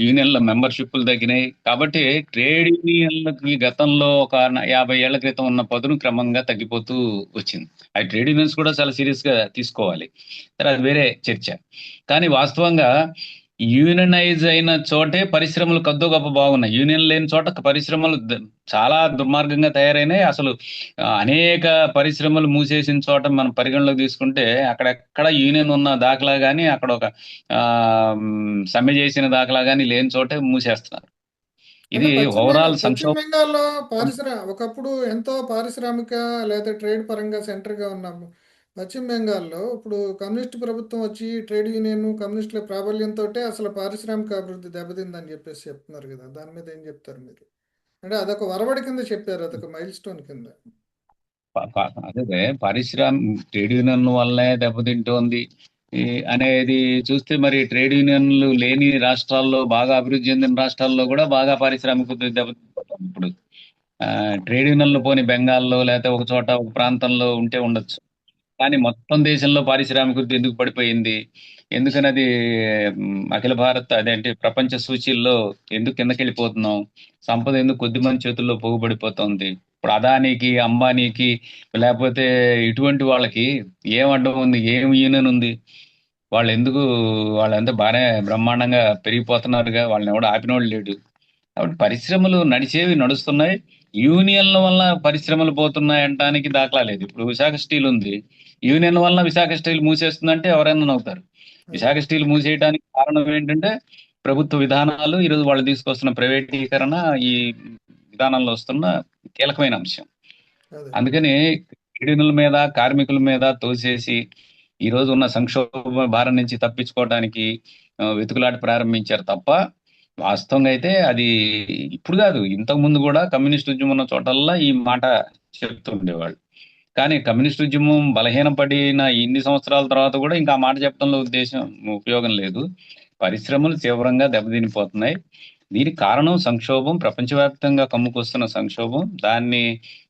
యూనియన్ల మెంబర్షిప్లు తగ్గినాయి. కాబట్టి ట్రేడ్ యూనియన్లకి గతంలో ఒక 50 ఏళ్ల క్రితం ఉన్న పదును క్రమంగా తగ్గిపోతూ వచ్చింది. అది ట్రేడ్ యూనియన్స్ కూడా చాలా సీరియస్ గా తీసుకోవాలి. సరే, అది వేరే చర్చ. కానీ వాస్తవంగా యూనియనైజ్ అయిన చోటే పరిశ్రమలు కొద్దో గొప్ప బాగున్నాయి. యూనియన్ లేని చోట పరిశ్రమలు చాలా దుర్మార్గంగా తయారైనాయి. అసలు అనేక పరిశ్రమలు మూసేసిన చోట మనం పరిగణలోకి తీసుకుంటే అక్కడెక్కడ యూనియన్ ఉన్న దాఖలా కానీ, అక్కడ ఒక సమ్మె చేసిన దాఖలా కానీ లేని చోటే మూసేస్తున్నారు. అంటే ఇది ఓవరాల్ పశ్చిమ సంక్షోభం. బెంగాల్లో ఒకప్పుడు ఎంతో పారిశ్రామిక లేదా ట్రేడ్ పరంగా సెంటర్గా ఉన్నాము. పశ్చిమ బెంగాల్లో ఇప్పుడు కమ్యూనిస్ట్ ప్రభుత్వం వచ్చి ట్రేడ్ యూనియన్ కమ్యూనిస్టుల ప్రాబల్యంతో అసలు పారిశ్రామిక అభివృద్ధి దెబ్బతిందని చెప్పేసి చెప్తున్నారు కదా, దాని మీద ఏం చెప్తారు మీరు? అంటే అదొక వరవడి కింద చెప్పారు, అదొక మైల్ స్టోన్ కింద. అదే ట్రేడ్ యూనియన్ వల్లనే దెబ్బతింటోంది ఈ అనేది చూస్తే, మరి ట్రేడ్ యూనియన్లు లేని రాష్ట్రాల్లో, బాగా అభివృద్ధి చెందిన రాష్ట్రాల్లో కూడా బాగా పారిశ్రామిక ఉద్యోగం దెబ్బతింటుంది ఇప్పుడు. ఆ, ట్రేడ్ యూనియన్లు పోని బెంగాల్లో లేకపోతే ఒక చోట ఒక ప్రాంతంలో ఉంటే ఉండొచ్చు, కానీ మొత్తం దేశంలో పారిశ్రామిక వృద్ధి ఎందుకు పడిపోయింది? ఎందుకని అది అఖిల భారత్ అదేంటి ప్రపంచ సూచీల్లో ఎందుకు కిందకి వెళ్ళిపోతున్నాం? సంపద ఎందుకు కొద్ది మంది చేతుల్లో పోగుపడిపోతుంది? ఇప్పుడు అదానికి, అంబానీకి, లేకపోతే ఇటువంటి వాళ్ళకి ఏం అడ్డం ఉంది? ఏం యూనియన్ ఉంది? వాళ్ళు ఎందుకు, వాళ్ళంతా బాగానే బ్రహ్మాండంగా పెరిగిపోతున్నారుగా, వాళ్ళని ఎవడు ఆపినోడు లేడు. కాబట్టి పరిశ్రమలు నడిచేవి నడుస్తున్నాయి. యూనియన్ల వల్ల పరిశ్రమలు పోతున్నాయి అనడానికి దాఖలా లేదు. ఇప్పుడు విశాఖ స్టీల్ ఉంది, యూనియన్ వల్ల విశాఖ స్టీల్ మూసేస్తుందంటే ఎవరైనా నవ్వుతారు. అదే విశాఖ స్టీల్ మూసేయడానికి కారణం ఏంటంటే ప్రభుత్వ విధానాలు, ఈరోజు వాళ్ళు తీసుకొస్తున్న ప్రైవేటీకరణ, ఈ విధానంలో వస్తున్న కీలకమైన అంశం. అదే అందుకని యూనియన్ల మీద, కార్మికుల మీద తోసేసి ఈ రోజు ఉన్న సంక్షోభ భారం నుంచి తప్పించుకోవడానికి వెతుకులాట ప్రారంభించారు తప్ప, వాస్తవంగా అయితే అది ఇప్పుడు కాదు, ఇంతకు ముందు కూడా కమ్యూనిస్ట్ ఉద్యమం ఉన్న చోటల్లా ఈ మాట చెప్తుండేవాళ్ళు. కానీ కమ్యూనిస్ట్ ఉద్యమం బలహీనపడిన ఇన్ని సంవత్సరాల తర్వాత కూడా ఇంకా ఆ మాట చెప్పడంలో ఉపయోగం లేదు. పరిశ్రమలు తీవ్రంగా దెబ్బతినిపోతున్నాయి. దీనికి కారణం సంక్షోభం, ప్రపంచవ్యాప్తంగా కమ్ముకొస్తున్న సంక్షోభం. దాన్ని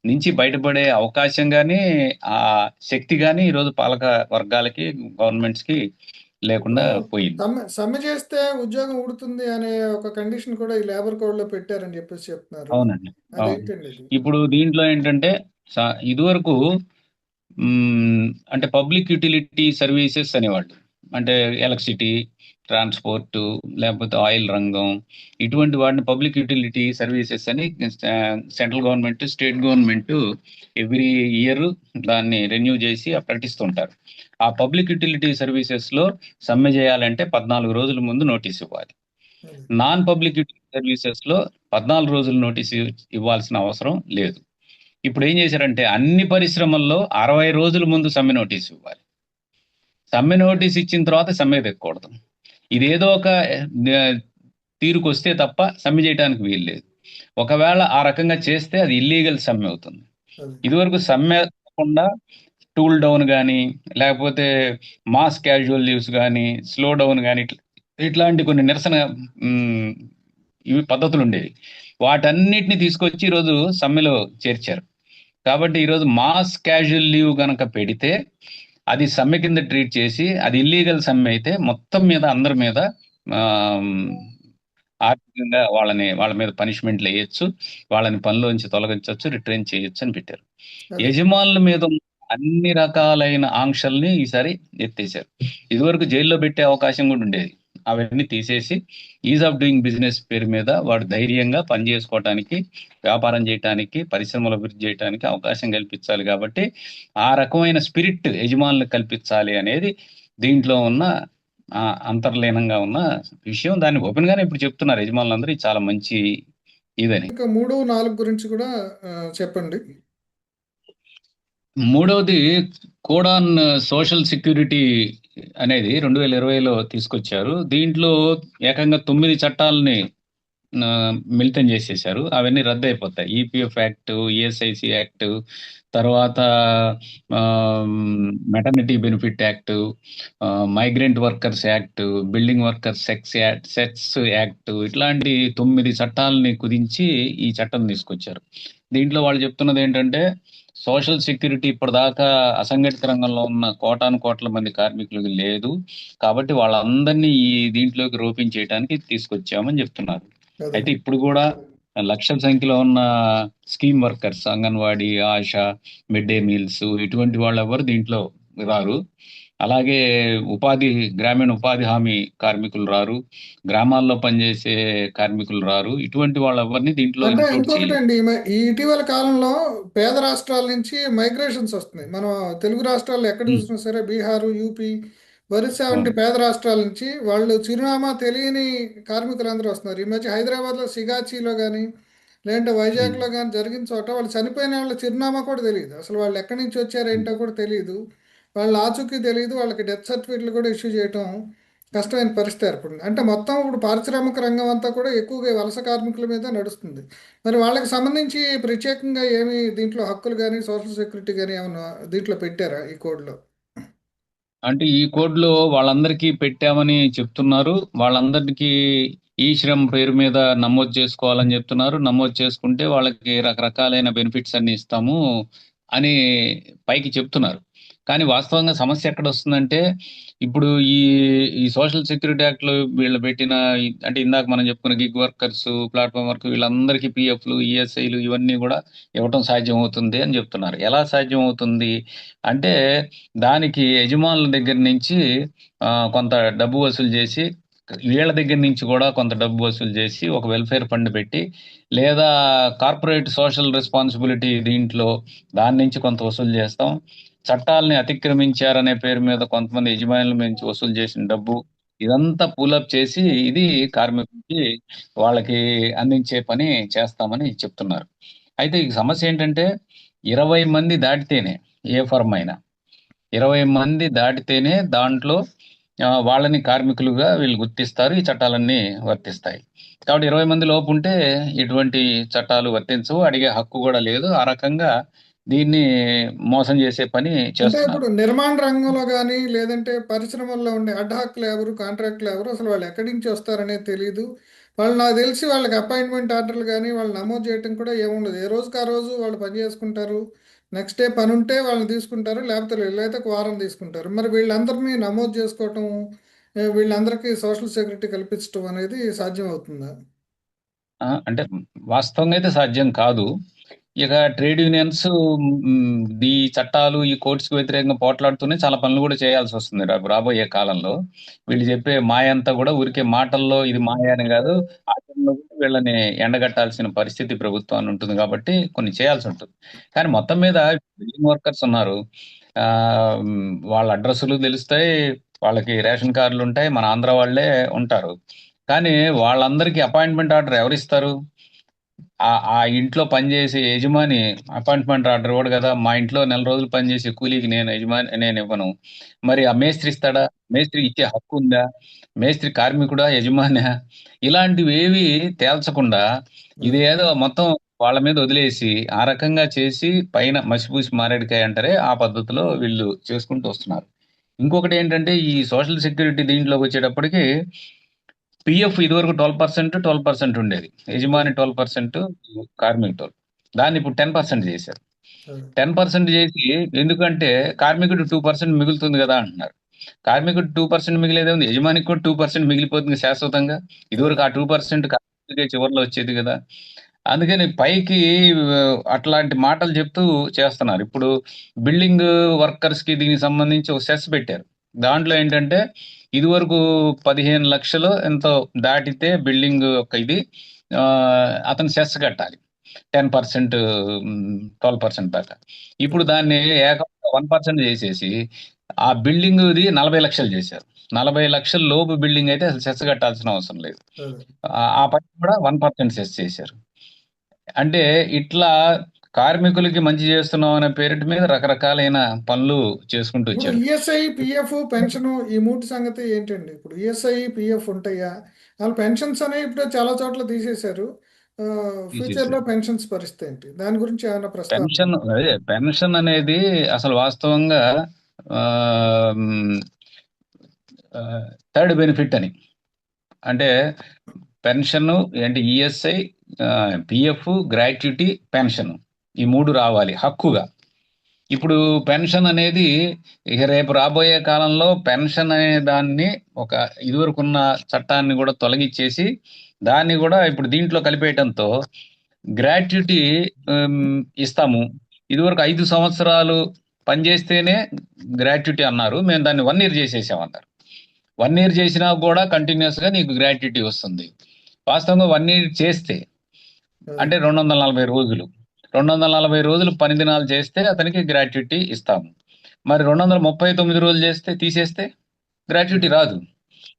నుంచి బయటపడే అవకాశం కానీ, ఆ శక్తి కానీ ఈరోజు పాలక వర్గాలకి, గవర్నమెంట్స్ కి లేకుండా ఇప్పుడు పోయింది. సమ్మె చేస్తే ఉద్యోగం ఊడుతుంది అనే ఒక కండిషన్ కూడా ఈ లేబర్ కోడ్ లో పెట్టారని చెప్పేసి చెప్తున్నారు. అవునండి, అవును. అదేంటండి ఇది? ఇప్పుడు దీంట్లో ఏంటంటే ఇదివరకు అంటే పబ్లిక్ యూటిలిటీ సర్వీసెస్ అనేవాళ్ళు. అంటే ఎలక్ట్రిసిటీ, ట్రాన్స్పోర్ట్, లేకపోతే ఆయిల్ రంగం, ఇటువంటి వాటిని పబ్లిక్ యూటిలిటీ సర్వీసెస్ అని central government, state government every year దాన్ని రెన్యూ చేసి ప్రకటిస్తుంటారు. ఆ పబ్లిక్ యూటిలిటీ సర్వీసెస్ లో సమ్మె చేయాలంటే 14 రోజుల ముందు నోటీస్ ఇవ్వాలి. అదే నాన్ పబ్లిక్ యూటిలిటీ సర్వీసెస్ లో 14 రోజులు నోటీస్ ఇవ్వాల్సిన అవసరం లేదు. ఇప్పుడు ఏం చేశారంటే అన్ని పరిశ్రమల్లో 60 రోజుల ముందు సమ్మె నోటీస్ ఇవ్వాలి. సమ్మె నోటీస్ ఇచ్చిన తర్వాత సమ్మె తెక్కకూడదు. ఇదేదో ఒక తీరుకు వస్తే తప్ప సమ్మె చేయడానికి వీలు లేదు. ఒకవేళ ఆ రకంగా చేస్తే అది ఇల్లీగల్ సమ్మె అవుతుంది. అదే ఇదివరకు సమ్మె కాకుండా టూల్ డౌన్ కానీ, లేకపోతే మాస్ క్యాజువల్ లీవ్స్ కానీ, స్లో డౌన్ కానీ, ఇట్లాంటి కొన్ని నిరసన మ్, ఇవి పద్ధతులు ఉండేవి. వాటన్నిటిని తీసుకొచ్చి ఈరోజు సమ్మెలో చేర్చారు. కాబట్టి ఈరోజు మాస్ క్యాజువల్ లీవ్ గనక పెడితే అది సమ్మె కింద ట్రీట్ చేసి, అది ఇల్లీగల్ సమ్మె అయితే మొత్తం మీద అందరి మీద ఆమ్, ఆర్థికంగా వాళ్ళ మీద పనిష్మెంట్లు వేయొచ్చు, వాళ్ళని పనిలోంచి తొలగించవచ్చు, రిట్రైన్ చేయొచ్చు అని పెట్టారు. అదే యజమానుల మీద ఉన్న అన్ని రకాలైన ఆంక్షల్ని ఈసారి ఎత్తేసారు. ఇదివరకు జైల్లో పెట్టే అవకాశం కూడా ఉండేది, అవన్నీ తీసేసి ఈజ్ ఆఫ్ డూయింగ్ బిజినెస్ పేరు మీద వాడు ధైర్యంగా పని చేసుకోవటానికి, వ్యాపారం చేయటానికి, పరిశ్రమలు అభివృద్ధి చేయడానికి అవకాశం కల్పించాలి. కాబట్టి ఆ రకమైన స్పిరిట్ యజమానులకు కల్పించాలి అనేది దీంట్లో ఉన్న అంతర్లీనంగా ఉన్న విషయం. దాన్ని ఓపెన్ గానే ఇప్పుడు చెప్తున్నారు యజమానులందరూ, ఇది చాలా మంచి ఇదని. ఇంకా 3, 4 గురించి కూడా చెప్పండి. మూడవది కోడాన్ సోషల్ సెక్యూరిటీ అనేది 2020లో తీసుకొచ్చారు. దీంట్లో ఏకంగా 9 చట్టాలని ఆ, మిళితం చేసేశారు. అవన్నీ రద్దు అయిపోతాయి. ఈపీఎఫ్ యాక్ట్, ఈఎస్ఐసి యాక్ట్, తర్వాత maternity benefit act, migrant workers act, building workers sex act, ఇట్లాంటి 9 చట్టాలని కుదించి ఈ చట్టం తీసుకొచ్చారు. దీంట్లో వాళ్ళు చెప్తున్నది ఏంటంటే సోషల్ సెక్యూరిటీ ఇప్పటిదాకా అసంఘటిత రంగంలో ఉన్న కోటాను కోట్ల మంది కార్మికులకు లేదు, కాబట్టి వాళ్ళందరినీ ఈ దీంట్లోకి రోపించేయడానికి తీసుకొచ్చామని చెప్తున్నారు. అదే అయితే ఇప్పుడు కూడా లక్షల సంఖ్యలో ఉన్న scheme workers, anganwadi, ASHA, mid day meals, ఇటువంటి వాళ్ళు ఎవరు దీంట్లో రారు. అలాగే గ్రామీణ ఉపాధి హామీ కార్మికులు రారు, గ్రామాల్లో పనిచేసే కార్మికులు రారు. ఇటువంటి వాళ్ళు ఎవరిని దీంట్లో అంటే ఇంక్లూడ్ ఇంకొకటి చేయలేదు. అండి, ఈ ఇటీవల కాలంలో పేద రాష్ట్రాల నుంచి మైగ్రేషన్స్ వస్తున్నాయి. మనం తెలుగు రాష్ట్రాల్లో ఎక్కడ ఉమ్, చూసినా సరే, బీహారు, యూపీ, ఒరిస్సా వంటి అవును. పేద రాష్ట్రాల నుంచి వాళ్ళు చిరునామా తెలియని కార్మికులందరూ వస్తున్నారు. ఈ మధ్య హైదరాబాద్లో సిగాచిలో కానీ లేదంటే ఉమ్. వైజాగ్లో కానీ జరిగిన చోట వాళ్ళు చనిపోయిన వాళ్ళ చిరునామా కూడా తెలియదు. అసలు వాళ్ళు ఎక్కడి నుంచి వచ్చారో ఉమ్. ఏంటో కూడా తెలియదు. వాళ్ళ ఆచూకీ తెలియదు. వాళ్ళకి డెత్ సర్టిఫికెట్లు కూడా ఇష్యూ చేయటం కష్టమైన పరిస్థితి ఏర్పడింది. అంటే మొత్తం ఇప్పుడు పారిశ్రామిక రంగం అంతా కూడా ఎక్కువగా ఈ వలస కార్మికుల మీద నడుస్తుంది. మరి వాళ్ళకి సంబంధించి ప్రత్యేకంగా ఏమి దీంట్లో హక్కులు కానీ సోషల్ సెక్యూరిటీ కానీ ఏమన్నా దీంట్లో పెట్టారా ఈ కోడ్లో? అంటే ఈ కోడ్లో వాళ్ళందరికీ పెట్టామని చెప్తున్నారు. వాళ్ళందరికీ ఈ శ్రమ్ పేరు మీద నమోదు చేసుకోవాలని చెప్తున్నారు. నమోదు చేసుకుంటే వాళ్ళకి రకరకాలైన బెనిఫిట్స్ అన్ని ఇస్తాము అని పైకి చెప్తున్నారు. కానీ వాస్తవంగా సమస్య ఎక్కడ వస్తుందంటే ఇప్పుడు ఈ ఈ సోషల్ సెక్యూరిటీ యాక్ట్ లో వీళ్ళు పెట్టిన అంటే ఇందాక మనం చెప్పుకున్న గిగ్ వర్కర్స్, ప్లాట్ఫామ్ వర్క్ వీళ్ళందరికీ పిఎఫ్లు, ఈఎస్ఐలు ఇవన్నీ కూడా ఇవ్వటం సాధ్యం అవుతుంది అని చెప్తున్నారు. ఎలా సాధ్యం అవుతుంది అంటే దానికి యజమానుల దగ్గర నుంచి కొంత డబ్బు వసూలు చేసి వీళ్ళ దగ్గర నుంచి కూడా కొంత డబ్బు వసూలు చేసి ఒక వెల్ఫేర్ ఫండ్ పెట్టి లేదా కార్పొరేట్ సోషల్ రెస్పాన్సిబిలిటీ దీంట్లో దాని నుంచి కొంత వసూలు చేస్తాం. చట్టాలని అతిక్రమించారనే పేరు మీద కొంతమంది యజమానుల నుంచి వసూలు చేసిన డబ్బు ఇదంతా పూలప్ చేసి ఇది కార్మికులకి వాళ్ళకి అందించే పని చేస్తామని చెప్తున్నారు. అయితే ఈ సమస్య ఏంటంటే 20 మంది దాటితేనే ఏ ఫర్మ్ అయినా 20 మంది దాటితేనే దాంట్లో వాళ్ళని కార్మికులుగా వీళ్ళు గుర్తిస్తారు. ఈ చట్టాలన్నీ వర్తిస్తాయి. కాబట్టి 20 మంది లోపు ఉంటే ఎటువంటి చట్టాలు వర్తించవు. అడిగే హక్కు కూడా లేదు. ఆ రకంగా దీన్ని మోసం చేసే పని అంటే చేస్తున్నారు. ఇప్పుడు నిర్మాణ రంగంలో కానీ లేదంటే పరిశ్రమల్లో ఉండే అడ్హాక్ లేబరు కాంట్రాక్ట్ లేబరు అసలు వాళ్ళు ఎక్కడి నుంచి వస్తారనేది తెలియదు. వాళ్ళు నాకు తెలిసి వాళ్ళకి అపాయింట్మెంట్ ఆర్డర్లు కానీ వాళ్ళు నమోదు చేయడం కూడా ఏముండదు. ఏ రోజుకి ఆ రోజు వాళ్ళు పని చేసుకుంటారు. నెక్స్ట్ డే పని ఉంటే వాళ్ళని తీసుకుంటారు, లేకపోతే వీళ్ళైతే ఒక వారం తీసుకుంటారు. మరి వీళ్ళందరినీ నమోదు చేసుకోవటం, వీళ్ళందరికీ సోషల్ సెక్యూరిటీ కల్పించడం అనేది సాధ్యం అవుతుందా? అంటే వాస్తవంగా అయితే సాధ్యం కాదు. ఇక ట్రేడ్ యూనియన్స్ ఈ చట్టాలు, ఈ కోర్ట్స్‌కి వ్యతిరేకంగా పోట్లాడుతూనే చాలా పనులు కూడా చేయాల్సి వస్తుంది రేపు రాబోయే కాలంలో. వీళ్ళు చెప్పే మాయ అంతా కూడా ఊరికే మాటల్లో ఇది మాయ అని కాదు. ఆచరణలో కూడా వీళ్ళని ఎండగట్టాల్సిన పరిస్థితి ప్రభుత్వాన్ని ఉంటుంది కాబట్టి కొన్ని చేయాల్సి ఉంటుంది. కానీ మొత్తం మీద బిల్డింగ్ వర్కర్స్ ఉన్నారు. వాళ్ళ అడ్రస్సులు తెలుస్తాయి. వాళ్ళకి రేషన్ కార్డులు ఉంటాయి. మన ఆంధ్ర వాళ్ళే ఉంటారు. కానీ వాళ్ళందరికీ అపాయింట్మెంట్ ఆర్డర్ ఎవరిస్తారు? ఆ ఇంట్లో పనిచేసే యజమాని అపాయింట్మెంట్ ఆర్డర్ ఇవ్వడు కదా! మా ఇంట్లో నెల రోజులు పనిచేసే కూలీకి నేను ఇవ్వను. మరి ఆ మేస్త్రి ఇస్తాడా? మేస్త్రికి ఇచ్చే హక్కు ఉందా? మేస్త్రి కార్మికుడా? యజమానా? ఇలాంటివేవి తేల్చకుండా ఇదేదో మొత్తం వాళ్ళ మీద వదిలేసి ఆ రకంగా చేసి పైన మసిపూసి మారేడుకాయ అంటారే ఆ పద్ధతిలో వీళ్ళు చేసుకుంటూ వస్తున్నారు. ఇంకొకటి ఏంటంటే ఈ సోషల్ సెక్యూరిటీ దీంట్లోకి వచ్చేటప్పటికి పిఎఫ్ ఇదివరకు 12% ఉండేది. యజమాని 12% కార్మికుడు 12. దాన్ని ఇప్పుడు 10% చేశారు. 10% చేసి ఎందుకంటే కార్మికుడు 2% మిగులుతుంది కదా అంటున్నారు. కార్మికుడు 2% మిగిలేదేముంది? యజమానికి కూడా 2% మిగిలిపోతుంది శాశ్వతంగా. ఇదివరకు ఆ 2% కార్మికుడికే చివరిలో వచ్చేది కదా! అందుకని పైకి అట్లాంటి మాటలు చెప్తూ చేస్తున్నారు. ఇప్పుడు బిల్డింగ్ వర్కర్స్‌కి దీనికి సంబంధించి ఒక సెస్ పెట్టారు. దాంట్లో ఏంటంటే ఇదివరకు 15,00,000 ఎంతో దాటితే బిల్డింగ్ యొక్క ఇది అతను సెస్ కట్టాలి. 10% 12% దాకా. ఇప్పుడు దాన్ని ఏకంగా 1% చేసేసి ఆ బిల్డింగ్‌ది 40,00,000 చేశారు. 40,00,000 లోపు బిల్డింగ్ అయితే అసలు సెస్ కట్టాల్సిన అవసరం లేదు. ఆ పని కూడా 1% సెస్ చేశారు. అంటే ఇట్లా కార్మికులకి మంచి చేస్తున్నాం అనే పేరిట మీద రకరకాలైన పనులు చేసుకుంటూ ఇప్పుడు వచ్చారు. ఈఎస్ఐ, పిఎఫ్, పెన్షన్ ఈ మూడు సంగతి ఏంటండి? ఇప్పుడు ఈఎస్ఐ, పిఎఫ్ ఉంటాయా? వాళ్ళు పెన్షన్స్ అనేవి ఇప్పుడు చాలా చోట్ల తీసేశారు. ఫ్యూచర్లో తీసేసారు. పెన్షన్స్ పరిస్థితి ఏంటి? దాని గురించి ఏమైనా ప్రస్తావన పెన్షన్ ఉందా? అదే పెన్షన్ అనేది అసలు వాస్తవంగా థర్డ్ బెనిఫిట్ అని అంటే పెన్షన్ అంటే ఈఎస్ఐ, పిఎఫ్, గ్రాట్యుటీ, పెన్షన్ ఈ మూడు రావాలి హక్కుగా. ఇప్పుడు పెన్షన్ అనేది ఇక రేపు రాబోయే కాలంలో పెన్షన్ అనే దాన్ని ఒక ఇదివరకున్న చట్టాన్ని కూడా తొలగించేసి దాన్ని కూడా ఇప్పుడు దీంట్లో కలిపేయటంతో గ్రాట్యుటీ ఇస్తాము. ఇదివరకు 5 సంవత్సరాలు పనిచేస్తేనే గ్రాట్యుటీ అన్నారు. మేము దాన్ని 1 ఇయర్ చేసేసామన్నారు. 1 ఇయర్ చేసినా కూడా కంటిన్యూస్ గా నీకు గ్రాట్యుటీ వస్తుంది. వాస్తవంగా 1 ఇయర్ చేస్తే అదే. అంటే 240 రోజులు 240 రోజులు పని దినాలు చేస్తే అతనికి గ్రాట్యుటీ ఇస్తాము. మరి 239 రోజులు చేస్తే తీసేస్తే గ్రాట్యుటీ రాదు.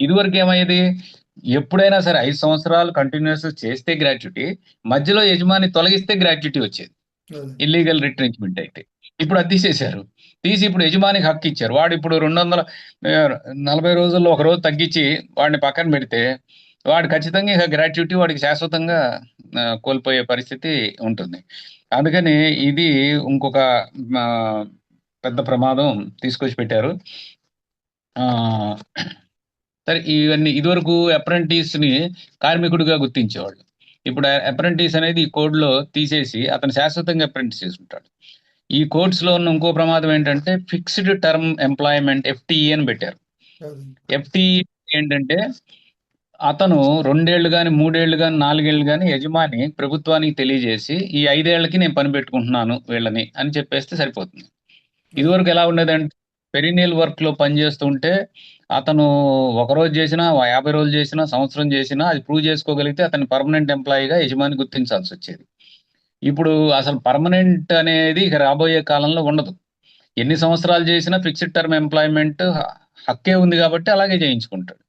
ఇదివరకు ఏమయ్యేది, ఎప్పుడైనా సరే 5 సంవత్సరాలు కంటిన్యూస్ చేస్తే గ్రాట్యుటీ, మధ్యలో యజమాని తొలగిస్తే గ్రాట్యుటీ వచ్చేది, అదే ఇల్లీగల్ రిట్రెంచ్మెంట్ అయితే. ఇప్పుడు అది తీసేశారు. తీసి ఇప్పుడు యజమానికి హక్కు ఇచ్చారు. వాడు ఇప్పుడు 240 రోజుల్లో ఒక రోజు తగ్గించి వాడిని పక్కన పెడితే వాడు ఖచ్చితంగా ఇక గ్రాట్యుటీ వాడికి శాశ్వతంగా కోల్పోయే పరిస్థితి ఉంటుంది. అందుకని ఇది ఇంకొక ఆ, పెద్ద ప్రమాదం తీసుకొచ్చి పెట్టారు. ఆ సరే, ఇవన్నీ ఇదివరకు అప్రెంటిస్ ని కార్మికుడిగా గుర్తించేవాళ్ళు. ఇప్పుడు అప్రెంటిస్ అనేది ఈ కోడ్ లో తీసేసి అతను శాశ్వతంగా అప్రెంటిస్ చేసుకుంటాడు. ఈ కోడ్స్ లో ఉన్న ఇంకో ప్రమాదం ఏంటంటే ఫిక్స్డ్ టర్మ్ ఎంప్లాయ్మెంట్, ఎఫ్టిఈ అని పెట్టారు. అదే ఎఫ్టిఈ ఏంటంటే అతను 2 ఏళ్ళు కానీ 3 ఏళ్ళు కానీ 4 ఏళ్ళు కానీ యజమాని ప్రభుత్వానికి తెలియజేసి ఈ 5 ఏళ్లకి నేను పని పెట్టుకుంటున్నాను వీళ్ళని అని చెప్పేస్తే సరిపోతుంది. అదే ఇదివరకు ఎలా ఉండేదంటే పెరినియల్ వర్క్ లో పని చేస్తుంటే అతను ఒక రోజు చేసినా 50 రోజులు చేసినా సంవత్సరం చేసినా అది ప్రూవ్ చేసుకోగలిగితే అతను పర్మనెంట్ ఎంప్లాయీగా యజమాని గుర్తించాల్సి వచ్చేది. ఇప్పుడు అసలు పర్మనెంట్ అనేది ఇక రాబోయే కాలంలో ఉండదు. ఎన్ని సంవత్సరాలు చేసినా ఫిక్స్డ్ టర్మ్ ఎంప్లాయ్మెంట్ హక్కే ఉంది కాబట్టి అలాగే చేయించుకుంటాడు.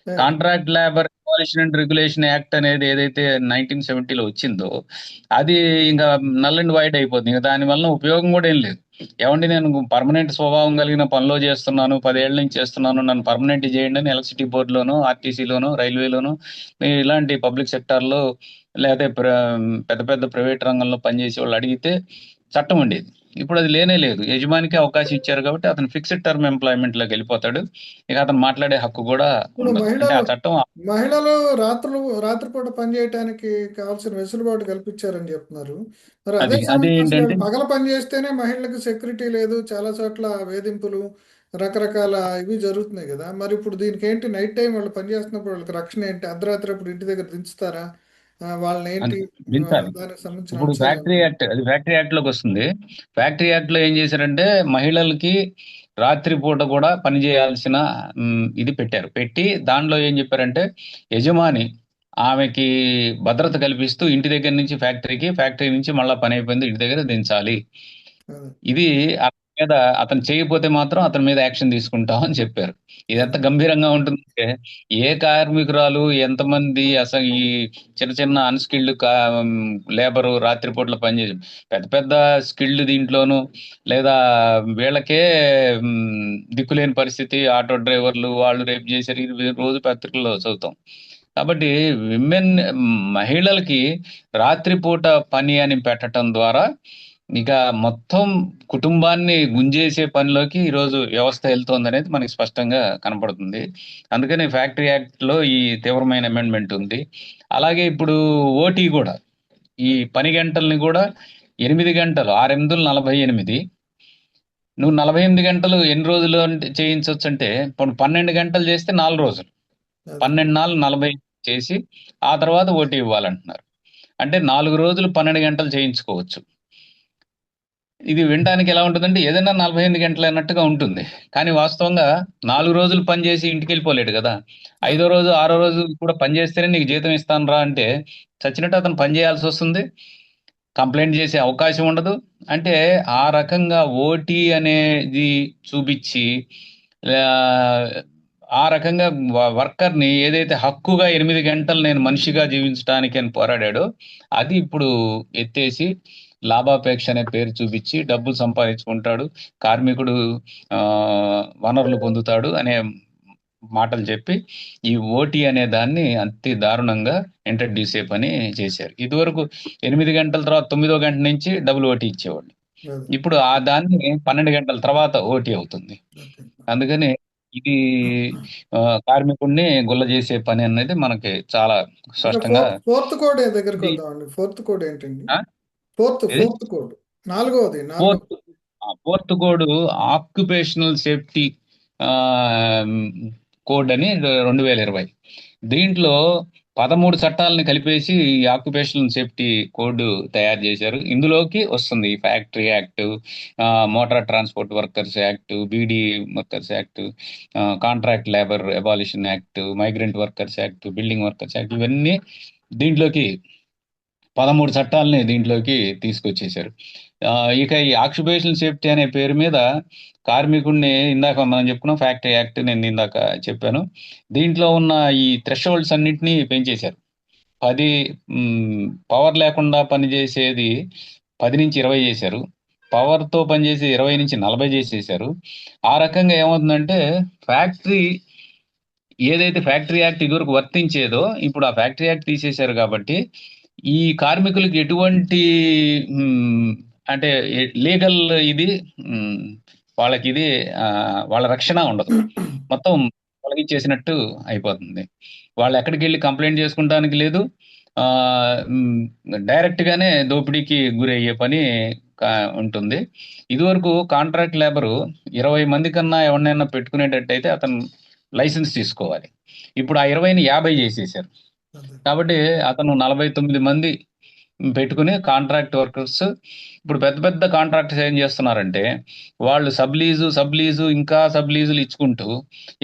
అదే contract labour abolition and regulation act అనేది ఏదైతే 1970లో వచ్చిందో అది ఇంకా నల్ అండ్ వైడ్ అయిపోతుంది. ఇంకా దాని వల్ల ఉపయోగం కూడా ఏం లేదు. ఏమండి, నేను పర్మనెంట్ స్వభావం కలిగిన పనిలో చేస్తున్నాను, 10 ఏళ్ల నుంచి చేస్తున్నాను, నన్ను పర్మనెంట్ చేయండి అని ఎలక్ట్రిసిటీ బోర్డులోను, ఆర్టీసీలోను, రైల్వేలోను, ఇలాంటి పబ్లిక్ సెక్టార్లో లేకపోతే పెద్ద పెద్ద ప్రైవేట్ రంగంలో పనిచేసే వాళ్ళు అడిగితే చట్టం ఉండేది. ఇప్పుడు అది లేనే లేదు. యజమానికి అవకాశం ఇచ్చారు కాబట్టి అతను ఫిక్స్డ్ టర్మ్ ఎంప్లాయ్మెంట్ లోకి వెళ్ళిపోతాడు. ఇక అతను మాట్లాడే హక్కు కూడా ఇప్పుడు ఉండదు. అంటే ఆ చట్టం మహిళలు రాత్రిపూట పనిచేయటానికి కావాల్సిన వెసులుబాటు కల్పించారని చెప్తున్నారు. మరి అదే అది సమయంలో అసలు ఏంటంటే వాళ్ళు పగల పని చేస్తేనే మహిళలకు సెక్యూరిటీ లేదు, చాలా చోట్ల వేధింపులు రకరకాల ఇవి జరుగుతున్నాయి కదా. మరి ఇప్పుడు దీనికి ఏంటి, నైట్ టైం వాళ్ళు పని చేస్తున్నప్పుడు వాళ్ళకి రక్షణ ఏంటి? అర్ధరాత్రి అప్పుడు ఇంటి దగ్గర దించుతారా? వాళ్ళని ఏంటి దించాలి. దానికి సంబంధించిన ఇప్పుడు అంశాలు ఫ్యాక్టరీ ఏమన్నా? యాక్ట్, అది ఫ్యాక్టరీ యాక్ట్ లోకి వస్తుంది. ఫ్యాక్టరీ యాక్ట్ లో ఏం చేశారంటే మహిళలకి రాత్రి పూట కూడా పని చేయాల్సిన ఇది పెట్టారు. పెట్టి దానిలో ఏం చెప్పారంటే యజమాని ఆమెకి భద్రత కల్పిస్తూ ఇంటి దగ్గర నుంచి ఫ్యాక్టరీకి, ఫ్యాక్టరీ నుంచి మళ్ళా పని అయిపోయింది ఇంటి దగ్గర దించాలి. అదే ఇది అతని మీద, అతను చేయకపోతే మాత్రం అతని మీద యాక్షన్ తీసుకుంటాం అని చెప్పారు. ఇది ఎంత అదే గంభీరంగా ఉంటుందంటే ఏ కార్మికురాలు ఎంతమంది అసలు ఈ చిన్న చిన్న అన్స్కిల్డ్ లేబరు రాత్రిపూట్ల పనిచేసి పెద్ద పెద్ద స్కిల్డ్ దీంట్లోనూ లేదా వీళ్ళకే దిక్కులేని పరిస్థితి, ఆటో డ్రైవర్లు వాళ్ళు రేపు చేశారు, ఇది రోజు పత్రికల్లో చదువుతాం. కాబట్టి విమెన్, మహిళలకి రాత్రిపూట పని అని పెట్టడం ద్వారా ఇక మొత్తం కుటుంబాన్ని గుంజేసే పనిలోకి ఈరోజు వ్యవస్థ వెళ్తోంది అనేది మనకి స్పష్టంగా కనపడుతుంది. అందుకని ఫ్యాక్టరీ యాక్ట్ లో ఈ తీవ్రమైన అమెండ్మెంట్ ఉంది. అలాగే ఇప్పుడు ఓటీ కూడా, ఈ పని గంటల్ని కూడా 8 గంటలు, 6 8 48. నువ్వు 48 గంటలు ఎన్ని రోజులు అంటే చేయించవచ్చు అంటే, ఇప్పుడు 12 గంటలు చేస్తే 4 రోజులు, అదే 12 4 40 చేసి ఆ తర్వాత ఓటీ ఇవ్వాలంటున్నారు. అంటే 4 రోజులు 12 గంటలు చేయించుకోవచ్చు. ఇది వినడానికి ఎలా ఉంటుందంటే ఏదైనా 48 గంటలు అన్నట్టుగా ఉంటుంది. కానీ వాస్తవంగా 4 రోజులు పని చేసి ఇంటికి వెళ్ళిపోలేడు కదా. అదే 5వ రోజు 6వ రోజు కూడా పని చేస్తేనే నీకు జీతం ఇస్తాను రా అంటే చచ్చినట్టు అతను పని చేయాల్సి వస్తుంది. కంప్లైంట్ చేసే అవకాశం ఉండదు. అంటే ఆ రకంగా ఓటీ అనేది చూపించి ఆ, ఆ రకంగా వర్కర్ని ఏదైతే హక్కుగా 8 గంటలు నేను మనిషిగా జీవించడానికి అని పోరాడాడో అది ఇప్పుడు ఎత్తేసి లాభాపేక్ష అనే పేరు చూపించి డబ్బులు సంపాదించుకుంటాడు, కార్మికుడు ఆ, వనరులు పొందుతాడు అనే మాటలు చెప్పి ఈ ఓటీ అనే దాన్ని అతి దారుణంగా ఇంట్రడ్యూస్ చేసే పని చేశారు. ఇదివరకు 8 గంటల తర్వాత 9వ గంట నుంచి డబుల్ ఓటీ ఇచ్చేవాళ్ళు. అదే ఇప్పుడు ఆ దాన్ని 12 గంటల తర్వాత ఓటీ అవుతుంది. ఓకే. అందుకని ఇది ఆ, కార్మికుడిని గుల్ల చేసే పని అనేది మనకి చాలా ఇంకా స్పష్టంగా ఫోర్త్ కోడ్ దగ్గరికి ఇది వద్దామండి. ఫోర్త్ కోడ్ ఏంటండి? ఆ, ఫోర్త్ ఇది ఫోర్త్ కోడ్, నాలుగవది fourth fourth code occupational safety code అని 2020. దీంట్లో 13 చట్టాలను కలిపేసి ఈ ఆక్యుపేషనల్ సేఫ్టీ కోడ్ తయారు చేశారు. ఇందులోకి వస్తుంది factory act, motor transport workers act, beedi workers act, contract labour abolition act, migrant workers act, building workers act, ఇవన్నీ దీంట్లోకి 13 చట్టాలని దీంట్లోకి తీసుకొచ్చేశారు. ఇక ఈ ఆక్యుపేషనల్ సేఫ్టీ అనే పేరు మీద కార్మికుడిని, ఇందాక మనం చెప్పుకున్నాం ఫ్యాక్టరీ యాక్ట్, నేను ఇందాక చెప్పాను. దీంట్లో ఉన్న ఈ థ్రెషోల్డ్స్ అన్నింటినీ పెంచేశారు. 10 పవర్ లేకుండా పనిచేసేది 10 నుంచి 20 చేశారు. పవర్తో పనిచేసి 20 నుంచి 40 చేసేసారు. ఆ రకంగా ఏమవుతుందంటే ఫ్యాక్టరీ, ఏదైతే ఫ్యాక్టరీ యాక్ట్ ఇదివరకు వర్తించేదో ఇప్పుడు ఆ ఫ్యాక్టరీ యాక్ట్ తీసేశారు కాబట్టి ఈ కార్మికులకు ఎటువంటి మ్, అంటే లీగల్ ఇది, మ్, వాళ్ళకి ఇది వాళ్ళ రక్షణ ఉండదు. మొత్తం తొలగించేసినట్టు అయిపోతుంది. వాళ్ళు ఎక్కడికి వెళ్ళి కంప్లైంట్ చేసుకుంటానికి లేదు. ఆ, మ్, డైరెక్ట్ గానే దోపిడీకి గురయ్యే పని ఉంటుంది. ఇదివరకు కాంట్రాక్ట్ లేబరు 20 మంది కన్నా ఎవరినైనా పెట్టుకునేటట్టయితే అతను లైసెన్స్ తీసుకోవాలి. ఇప్పుడు ఆ 20ని 50 చేసేసారు. అదే కాబట్టి అతను 49 మంది పెట్టుకుని కాంట్రాక్ట్ వర్కర్స్. ఇప్పుడు పెద్ద పెద్ద కాంట్రాక్టర్స్ ఏం చేస్తున్నారంటే వాళ్ళు సబ్ లీజు ఇంకా సబ్ లీజులు ఇచ్చుకుంటూ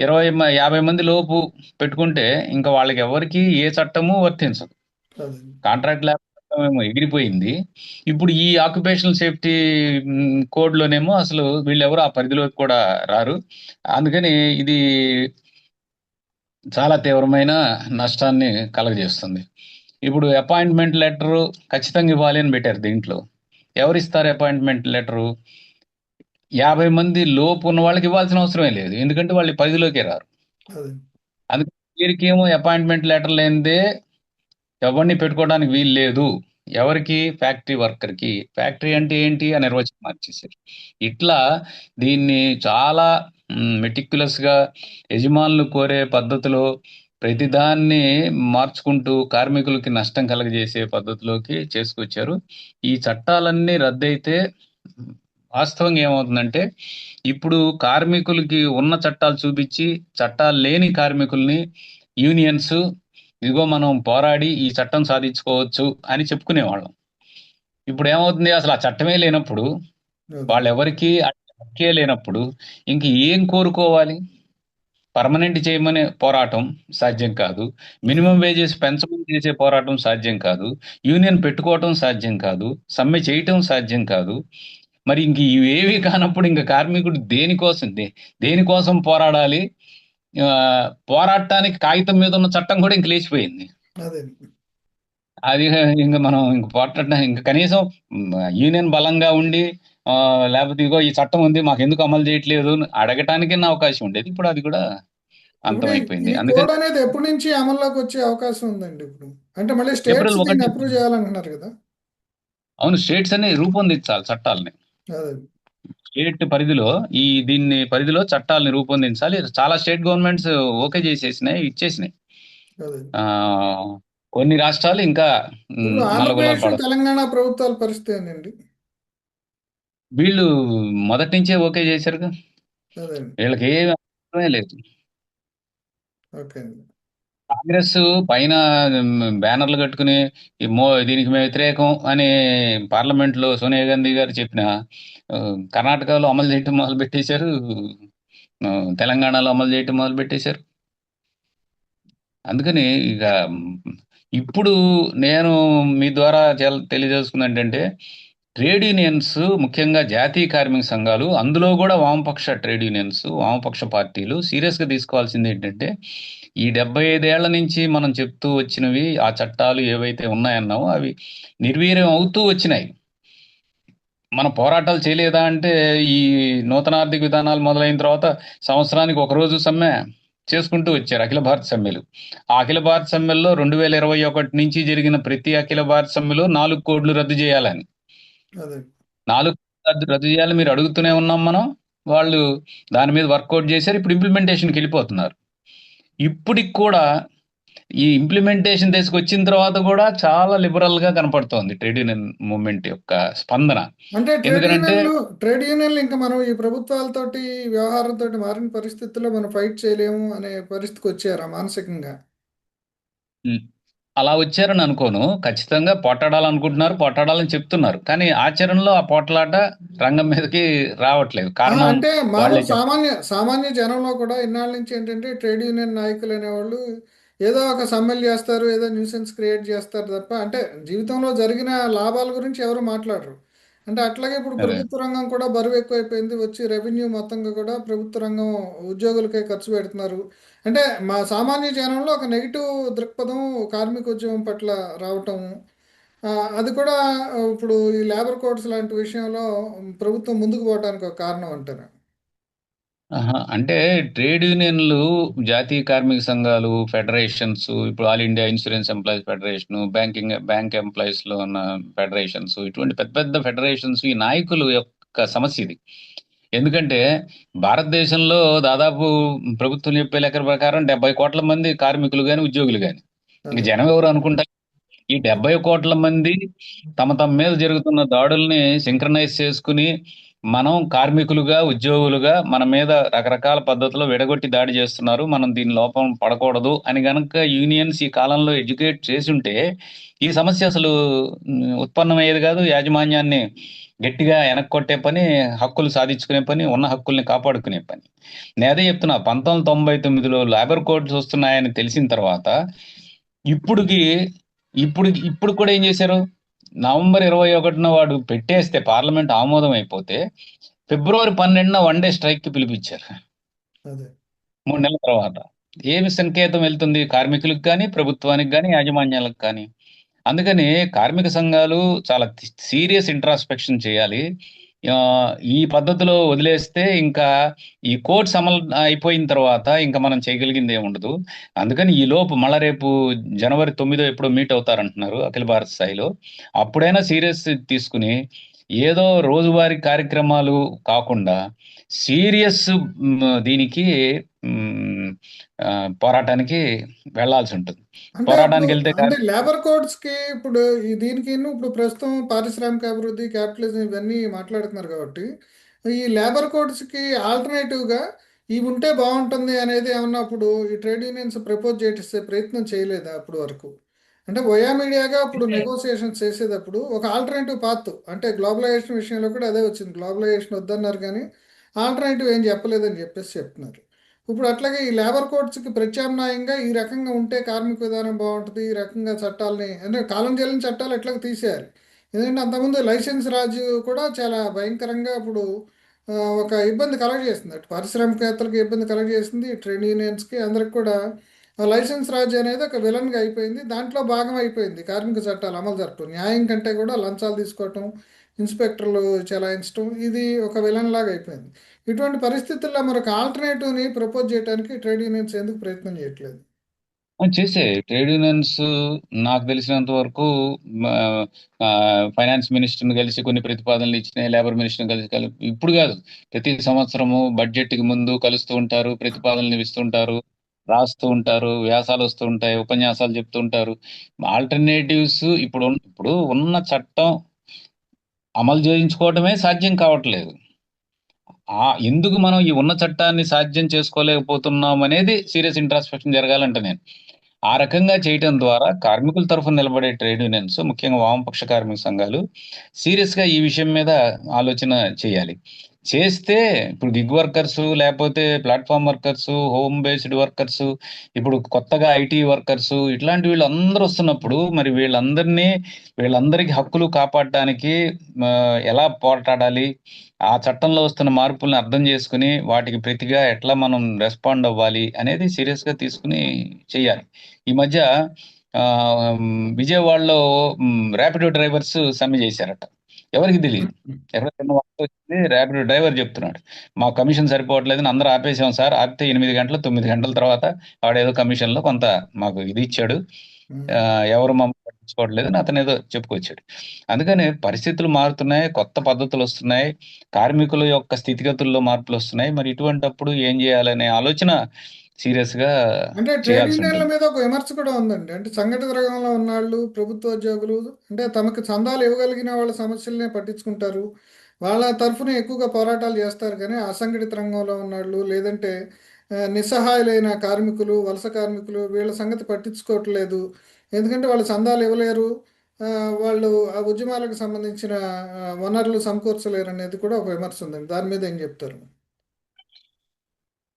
50 మంది లోపు పెట్టుకుంటే ఇంకా వాళ్ళకి ఎవరికి ఏ చట్టము వర్తించదు. అదే కాంట్రాక్ట్ లేబర్ చట్టం ఏమో ఎగిరిపోయింది. ఇప్పుడు ఈ ఆక్యుపేషనల్ సేఫ్టీ కోడ్లోనేమో అసలు వీళ్ళెవరు ఆ పరిధిలోకి కూడా రారు. అందుకని ఇది చాలా తీవ్రమైన నష్టాన్ని కలగజేస్తుంది. ఇప్పుడు అపాయింట్మెంట్ లెటరు ఖచ్చితంగా ఇవ్వాలి అని పెట్టారు దీంట్లో. ఎవరిస్తారు అపాయింట్మెంట్ లెటరు? 50 మంది లోపు ఉన్న వాళ్ళకి ఇవ్వాల్సిన అవసరమే లేదు, ఎందుకంటే వాళ్ళు ఈ పరిధిలోకే రారు. అదే అందుకని వీరికేమో అపాయింట్మెంట్ లెటర్ లేనిదే ఎవరిని పెట్టుకోవడానికి వీలు లేదు. ఎవరికి? ఫ్యాక్టరీ వర్కర్కి. ఫ్యాక్టరీ అంటే ఏంటి అని నిర్వచనం మార్చేశారు. ఇట్లా దీన్ని చాలా మెటిక్యులస్గా యజమానులు కోరే పద్ధతిలో ప్రతిదాన్ని మార్చుకుంటూ కార్మికులకి నష్టం కలగజేసే పద్ధతిలోకి చేసుకొచ్చారు. ఈ చట్టాలన్నీ రద్దయితే వాస్తవంగా ఏమవుతుందంటే ఇప్పుడు కార్మికులకి ఉన్న చట్టాలు చూపించి చట్టాలు లేని కార్మికుల్ని యూనియన్స్ ఇదిగో మనం పోరాడి ఈ చట్టం సాధించుకోవచ్చు అని చెప్పుకునేవాళ్ళం. ఇప్పుడు ఏమవుతుంది, అసలు ఆ చట్టమే లేనప్పుడు, అదే వాళ్ళెవరికి హక్కే లేనప్పుడు ఇంక ఏం కోరుకోవాలి? పర్మనెంట్ చేయమనే పోరాటం సాధ్యం కాదు. అదే మినిమం వేజెస్ పెంచమని చేసే పోరాటం సాధ్యం కాదు. యూనియన్ పెట్టుకోవటం సాధ్యం కాదు. సమ్మె చేయటం సాధ్యం కాదు. మరి ఇంక ఇవేవి కానప్పుడు ఇంక కార్మికుడు దేనికోసం పోరాడాలి? పోరాటానికి కాగితం మీద ఉన్న చట్టం కూడా ఇంక లేచిపోయింది. అదే అది ఇంక మనం ఇంక పోరాటం ఇంక కనీసం యూనియన్ బలంగా ఉండి లేకపోతే ఇదిగో ఈ చట్టం ఉంది మాకు ఎందుకు అమలు చేయట్లేదు అని అడగటానికి అవకాశం ఉండేది. ఇప్పుడు అది కూడా ఇప్పుడు అంతమైపోయింది. ఈ అందుకని కోడ్ అనేది ఎప్పటి నుంచి అమల్లోకి వచ్చే అవకాశం ఉందండి ఇప్పుడు? అంటే మళ్ళీ స్టేట్స్ ఏప్రిల్ దీన్ని 1 అప్రూవ్ చేయాలంటున్నారు కదా? అవును, స్టేట్స్ అన్ని రూపొందించాలి చట్టాలని. అదే స్టేట్ పరిధిలో దీన్ని పరిధిలో చట్టాలని రూపొందించాలి. చాలా స్టేట్ గవర్నమెంట్స్ ఓకే చేసేసినాయి, ఇచ్చేసినాయి. అదే ఆ, కొన్ని రాష్ట్రాలు ఇంకా ఇప్పుడు నల్లగొల్లలు ఆంధ్రప్రదేశ్ పడుతుంది. తెలంగాణ ప్రభుత్వాల పరిస్థితి ఏంటండి? వీళ్ళు మొదటి నుంచే ఓకే చేశారుగా. అదే వీళ్ళకి ఏమి అవసరమే లేదు. ఓకే అండి. కాంగ్రెస్ పైన బ్యానర్లు కట్టుకుని దీనికి మేము వ్యతిరేకం అని పార్లమెంట్ లో సోనియా గాంధీ గారు చెప్పిన కర్ణాటకలో అమలు చేయటం మొదలు పెట్టేశారు. ఆ, తెలంగాణలో అమలు చేయటం మొదలు పెట్టేశారు. అందుకని ఇక ఇప్పుడు నేను మీ ద్వారా తెలియజేసుకుంది ఏంటంటే ట్రేడ్ యూనియన్స్, ముఖ్యంగా జాతీయ కార్మిక సంఘాలు, అందులో కూడా వామపక్ష ట్రేడ్ యూనియన్స్, వామపక్ష పార్టీలు సీరియస్గా తీసుకోవాల్సింది ఏంటంటే ఈ 75 ఏళ్ల నుంచి మనం చెప్తూ వచ్చినవి, ఆ చట్టాలు ఏవైతే ఉన్నాయన్నావో అవి నిర్వీర్యం అవుతూ వచ్చినాయి. మన పోరాటాలు చేయలేదా అంటే ఈ నూతన ఆర్థిక విధానాలు మొదలైన తర్వాత సంవత్సరానికి ఒక రోజు సమ్మె చేసుకుంటూ వచ్చారు, అఖిల భారత సమ్మెలు. ఆ అఖిల భారత సమ్మెల్లో 2021 నుంచి జరిగిన ప్రతి అఖిల భారత సమ్మెలో 4 కోడ్లు రద్దు చేయాలని. అదే 4 రద్దు చేయాలని మీరు అడుగుతూనే ఉన్నాం మనం. వాళ్ళు దాని మీద వర్కౌట్ చేశారు. ఇప్పుడు ఇంప్లిమెంటేషన్కి వెళ్ళిపోతున్నారు. ఇప్పటికి కూడా ఈ ఇంప్లిమెంటేషన్ తీసుకొచ్చిన తర్వాత కూడా చాలా లిబరల్ గా కనపడుతోంది ట్రేడ్ యూనియన్ మూవ్మెంట్ యొక్క స్పందన. అంటే ఎందుకనంటే ట్రేడ్ యూనియన్లు ఇంకా మనం ఈ ప్రభుత్వాలతోటి వ్యవహారంతో మారిన పరిస్థితుల్లో మనం ఫైట్ చేయలేము అనే పరిస్థితికి వచ్చారా మానసికంగా? ఉమ్, అలా వచ్చారని అనుకోను. ఖచ్చితంగా పోట్లాడాలనుకుంటున్నారు, పోట్లాడాలని చెప్తున్నారు, కానీ ఆచరణలో ఆ పోట్లాట రంగం మీదకి రావట్లేదు. కారణం అంటే వాళ్ళే మామూలు చెప్పారు. సామాన్య జనంలో కూడా ఇన్నాళ్ళ నుంచి ఏంటంటే ట్రేడ్ యూనియన్ నాయకులు అనేవాళ్ళు ఏదో ఒక సమ్మెలు చేస్తారు, ఏదో న్యూసెన్స్ క్రియేట్ చేస్తారు తప్ప అంటే జీవితంలో జరిగిన లాభాల గురించి ఎవరు మాట్లాడరు. అంటే అట్లాగే ఇప్పుడు అదే. ప్రభుత్వ రంగం కూడా బరువు ఎక్కువైపోయింది. వచ్చి రెవెన్యూ మొత్తంగా కూడా ప్రభుత్వ రంగం ఉద్యోగులకే ఖర్చు పెడుతున్నారు. అంటే మా సామాన్య జనంలో ఒక నెగిటివ్ దృక్పథం కార్మిక ఉద్యమం పట్ల రావటం, ఆ, అది కూడా ఇప్పుడు ఈ లేబర్ కోడ్స్ లాంటి విషయంలో ప్రభుత్వం ముందుకు పోవడానికి ఒక కారణం అంటారు. ఆహా. అంటే ట్రేడ్ యూనియన్లు, జాతీయ కార్మిక సంఘాలు, ఫెడరేషన్స్, ఇప్పుడు all India insurance employees federation, bank employees లో ఉన్న ఫెడరేషన్స్, ఇటువంటి పెద్ద పెద్ద ఫెడరేషన్స్, ఈ నాయకులు యొక్క సమస్య ఇది. ఎందుకంటే భారతదేశంలో దాదాపు ప్రభుత్వం చెప్పే లెక్క ప్రకారం 70 కోట్ల మంది కార్మికులు కానీ ఉద్యోగులు కానీ. ఇంక అదే. జనం ఎవరు అనుకుంటారు? ఈ 70 కోట్ల మంది తమ తమ మీద జరుగుతున్న దాడుల్ని సింక్రనైజ్ చేసుకుని, మనం కార్మికులుగా, ఉద్యోగులుగా మన మీద రకరకాల పద్ధతుల్లో విడగొట్టి దాడి చేస్తున్నారు, మనం దీని లోపం పడకూడదు అని గనక యూనియన్స్ ఈ కాలంలో ఎడ్యుకేట్ చేసుంటే ఈ సమస్య అసలు ఉత్పన్నమయ్యేది కాదు. యాజమాన్యాన్ని గట్టిగా వెనక్కొట్టే పని, హక్కులు సాధించుకునే పని, ఉన్న హక్కుల్ని కాపాడుకునే పని. నేను అదే చెప్తున్నా, 1999లో లేబర్ కోడ్స్ వస్తున్నాయని తెలిసిన తర్వాత ఇప్పుడుకి ఇప్పుడు కూడా ఏం చేశారు? నవంబర్ 21న వాడు పెట్టేస్తే, పార్లమెంట్ ఆమోదం అయిపోతే, ఫిబ్రవరి 12న వన్ డే స్ట్రైక్ కి పిలిపించారు. అదే. 3 నెలల తర్వాత ఏమి సంకేతం వెళ్తుంది కార్మికులకు కానీ, ప్రభుత్వానికి కానీ, యాజమాన్యాలకు కానీ? అందుకని కార్మిక సంఘాలు చాలా సీరియస్ ఇంట్రాస్పెక్షన్ చేయాలి. ఆ, ఈ పద్ధతిలో వదిలేస్తే ఇంకా ఈ కోర్ట్స్ అమలు అయిపోయిన తర్వాత ఇంకా మనం చేయగలిగింది ఏమి ఉండదు. అందుకని ఈ లోపు మళ్ళా రేపు జనవరి 9 ఎప్పుడో మీట్ అవుతారంటున్నారు అఖిల భారత స్థాయిలో. అప్పుడైనా సీరియస్ తీసుకుని ఏదో రోజువారీ కార్యక్రమాలు కాకుండా సీరియస్ దీనికి మ్, ఆ, పోరాటానికి వెళ్ళాల్సి ఉంటుంది. అంటే ఇప్పుడు పోరాటానికి వెళ్తే అంటే లేబర్ కోడ్స్ కి ఇప్పుడు దీనికి ఇప్పుడు ప్రస్తుతం పారిశ్రామిక అభివృద్ధి, క్యాపిటలిజం ఇవన్నీ మాట్లాడుతున్నారు కాబట్టి ఈ లేబర్ కోడ్స్ కి ఆల్టర్నేటివ్ గా ఇవి ఉంటే బాగుంటుంది అనేది ఏమన్నా అప్పుడు ఈ ట్రేడ్ యూనియన్స్ ప్రపోజ్ చేసే ప్రయత్నం చేయలేదా అప్పుడు వరకు? అంటే వయా మీడియాగా ఇప్పుడు నెగోసియేషన్స్ చేసేటప్పుడు ఒక ఆల్టర్నేటివ్ పాత్, అంటే గ్లోబలైజేషన్ విషయంలో కూడా అదే వచ్చింది. గ్లోబలైజేషన్ వద్దన్నారు కానీ ఆల్టర్నేటివ్ ఏం చెప్పలేదని చెప్పేసి చెప్తున్నారు. ఇప్పుడు అట్లాగే ఈ లేబర్ కోడ్స్కి ప్రత్యామ్నాయంగా ఈ రకంగా ఉంటే కార్మిక విధానం బాగుంటుంది, ఈ రకంగా చట్టాలని అంటే కాలం చెల్లిన చట్టాలు ఎట్లా తీసేయాలి. ఎందుకంటే అంతకుముందు లైసెన్స్ రాజు కూడా చాలా భయంకరంగా ఇప్పుడు ఆ, ఒక ఇబ్బంది కలెక్ట్ చేస్తుంది. అటు పారిశ్రామికవేత్తలకు ఇబ్బంది కలెక్ట్ చేసింది, ట్రేడ్ యూనియన్స్కి అందరికి కూడా. ఆ లైసెన్స్ రాజు అనేది ఒక విలన్గా అయిపోయింది. దాంట్లో భాగం అయిపోయింది కార్మిక చట్టాలు అమలు జరపడం. న్యాయం కంటే కూడా లంచాలు తీసుకోవటం, ఇన్స్పెక్టర్లు చెలాయించడం, ఇది ఒక విలన్ లాగా అయిపోయింది. ఇటువంటి పరిస్థితుల్లో మరొక ఆల్టర్నేటివ్ని ప్రపోజ్ చేయడానికి ట్రేడ్ యూనియన్స్ ఎందుకు ప్రయత్నం చేయట్లేదు? చేసే ట్రేడ్ యూనియన్స్ నాకు తెలిసినంత వరకు ఫైనాన్స్ మినిస్టర్ని కలిసి కొన్ని ప్రతిపాదనలు ఇచ్చినాయి, లేబర్ మినిస్టర్ని ఇప్పుడు కాదు, ప్రతి సంవత్సరము బడ్జెట్ కి ముందు కలుస్తూ ఉంటారు, ప్రతిపాదనలు ఇస్తుంటారు, రాస్తూ ఉంటారు, వ్యాసాలు వస్తూ ఉంటాయి, ఉపన్యాసాలు చెప్తూ ఉంటారు. ఆల్టర్నేటివ్స్ ఇప్పుడు ఉన్న చట్టం అమలు చేయించుకోవటమే సాధ్యం కావట్లేదు. ఎందుకు మనం ఈ ఉన్న చట్టాన్ని సాధ్యం చేసుకోలేకపోతున్నాం అనేది సీరియస్ ఇంట్రాస్పెక్షన్ జరగాలంట నేను. ఆ రకంగా చేయటం ద్వారా కార్మికుల తరఫున నిలబడే ట్రేడ్ యూనియన్స్, ముఖ్యంగా వామపక్ష కార్మిక సంఘాలు సీరియస్ గా ఈ విషయం మీద ఆలోచన చేయాలి. చేస్తే ఇప్పుడు గిగ్ వర్కర్స్, లేకపోతే platform workers, home based workers, ఇప్పుడు కొత్తగా ఐటీ వర్కర్స్, ఇట్లాంటి వీళ్ళందరూ వస్తున్నప్పుడు మరి వీళ్ళందరికీ హక్కులు కాపాడడానికి ఆ, ఎలా పోరాడాలి, ఆ చట్టంలో వస్తున్న మార్పుల్ని అర్థం చేసుకుని వాటికి ప్రతిగా ఎట్లా మనం రెస్పాండ్ అవ్వాలి అనేది సీరియస్ గా తీసుకుని చెయ్యాలి. ఈ మధ్య ఆ, విజయవాడలో ర్యాపిడో డ్రైవర్స్ సమ్మె చేశారట. ఎవరికి తెలియదు. ఎక్కడ చిన్న వార్త వచ్చింది, ర్యాపిడో డ్రైవర్ చెప్తున్నాడు, మా కమిషన్ సరిపోవట్లేదని అందరూ ఆపేసాం సార్. ఆపితే 8 గంటలు 9 గంటల తర్వాత వాడేదో కమిషన్లో కొంత మాకు ఇది ఇచ్చాడు. ఆ, ఉమ్. ఎవరు మమ్మల్ని పట్టించుకోవట్లేదని అతను ఏదో చెప్పుకొచ్చాడు. అందుకని పరిస్థితులు మారుతున్నాయి, కొత్త పద్ధతులు వస్తున్నాయి, కార్మికుల యొక్క స్థితిగతుల్లో మార్పులు వస్తున్నాయి. మరి ఇటువంటప్పుడు ఏం చేయాలనే ఆలోచన సీరియస్ గా అంటే ట్రేడ్ చేయాల్సి యూనియన్ల ఉంటుంది. మీద ఒక విమర్శ కూడా ఉందండి. అంటే సంఘటిత రంగంలో ఉన్నాళ్ళు, ప్రభుత్వ ఉద్యోగులు, అంటే తమకు చందాలు ఇవ్వగలిగిన వాళ్ళ సమస్యలనే పట్టించుకుంటారు. వాళ్ళ తరఫున ఎక్కువగా పోరాటాలు చేస్తారు. కానీ అసంఘటిత రంగంలో ఉన్నాళ్ళు, లేదంటే నిస్సహాయులైన కార్మికులు, వలస కార్మికులు, వీళ్ళ సంగతి పట్టించుకోవట్లేదు. ఎందుకంటే వాళ్ళు చందాలు ఇవ్వలేరు, ఆ, వాళ్ళు ఆ ఉద్యమాలకు సంబంధించిన వనరులు సమకూర్చలేరు అనేది కూడా ఒక విమర్శ ఉందండి. దాని మీద ఏం చెప్తారు?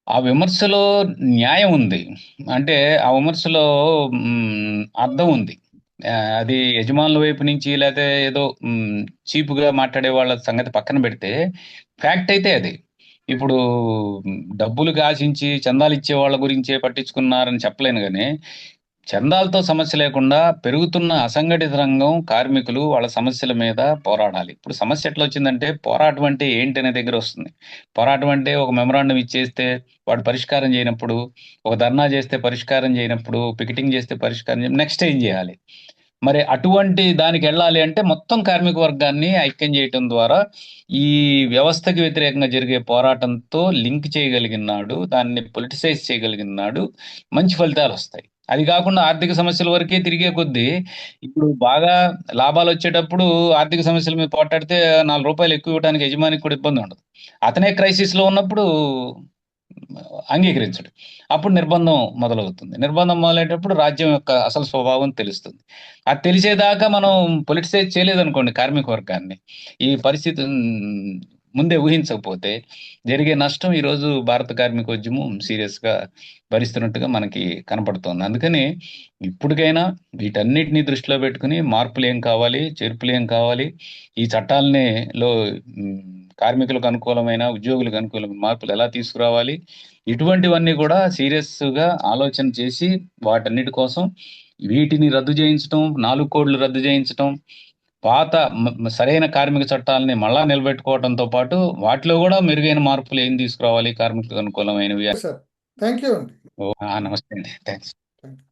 ఆ విమర్శలో న్యాయం ఉంది. అంటే ఆ విమర్శలో అర్థం ఉంది. అది యజమానుల వైపు నుంచి లేకపోతే ఏదో చీపుగా మాట్లాడే వాళ్ళ సంగతి పక్కన పెడితే ఫ్యాక్ట్ అయితే అది. ఇప్పుడు డబ్బులు ఆశించి చందాలు ఇచ్చే వాళ్ళ గురించే పట్టించుకున్నారని చెప్పలేను కానీ చందాలతో సమస్య లేకుండా పెరుగుతున్న అసంఘటిత రంగం కార్మికులు వాళ్ళ సమస్యల మీద పోరాడాలి. ఇప్పుడు సమస్య ఎట్లా వచ్చిందంటే పోరాటం అంటే ఏంటి అనే దగ్గర వస్తుంది. పోరాటం అంటే ఒక మెమరాండం ఇచ్చేస్తే వాడు పరిష్కారం చేయనప్పుడు, ఒక ధర్నా చేస్తే పరిష్కారం చేయనప్పుడు, పికెటింగ్ చేస్తే పరిష్కారం నెక్స్ట్ ఏం చేయాలి? మరి అటువంటి దానికి వెళ్ళాలి అంటే మొత్తం కార్మిక వర్గాన్ని ఐక్యం చేయటం ద్వారా ఈ వ్యవస్థకి వ్యతిరేకంగా జరిగే పోరాటంతో లింక్ చేయగలిగినాడు, దాన్ని పొలిటిసైజ్ చేయగలిగినాడు, మంచి ఫలితాలు వస్తాయి. అది కాకుండా ఆర్థిక సమస్యల వరకే తిరిగే కొద్దీ ఇప్పుడు బాగా లాభాలు వచ్చేటప్పుడు ఆర్థిక సమస్యల మీద పోట్లాడితే రూ. 4 ఎక్కువ ఇవ్వడానికి యజమానికి కూడా ఇబ్బంది ఉండదు. అతనే క్రైసిస్ లో ఉన్నప్పుడు అంగీకరించడు. అప్పుడు నిర్బంధం మొదలవుతుంది. నిర్బంధం మొదలయ్యేటప్పుడు రాజ్యం యొక్క అసలు స్వభావం తెలుస్తుంది. అది తెలిసేదాకా మనం పొలిటిసైజ్ చేయలేదనుకోండి కార్మిక వర్గాన్ని, ఈ పరిస్థితి ముందే ఊహించకపోతే జరిగే నష్టం ఈరోజు భారత కార్మికోద్యమం సీరియస్గా భరిస్తున్నట్టుగా మనకి కనపడుతోంది. అందుకని ఇప్పటికైనా వీటన్నిటిని దృష్టిలో పెట్టుకుని మార్పులు ఏం కావాలి, చేర్పులు ఏం కావాలి, ఈ చట్టాలని లో ఉమ్, కార్మికులకు అనుకూలమైన, ఉద్యోగులకు అనుకూలమైన మార్పులు ఎలా తీసుకురావాలి, ఇటువంటివన్నీ కూడా సీరియస్గా ఆలోచన చేసి వాటన్నిటి కోసం వీటిని రద్దు చేయించడం, 4 కోడ్లు రద్దు చేయించడం, పాత సరైన కార్మిక చట్టాలని మళ్ళా నిలబెట్టుకోవడంతో పాటు వాటిలో కూడా మెరుగైన మార్పులు ఏం తీసుకురావాలి కార్మికులకు అనుకూలమైనవి. సార్ థ్యాంక్ యూ అండి. నమస్తే అండి, థ్యాంక్స్. Thank you.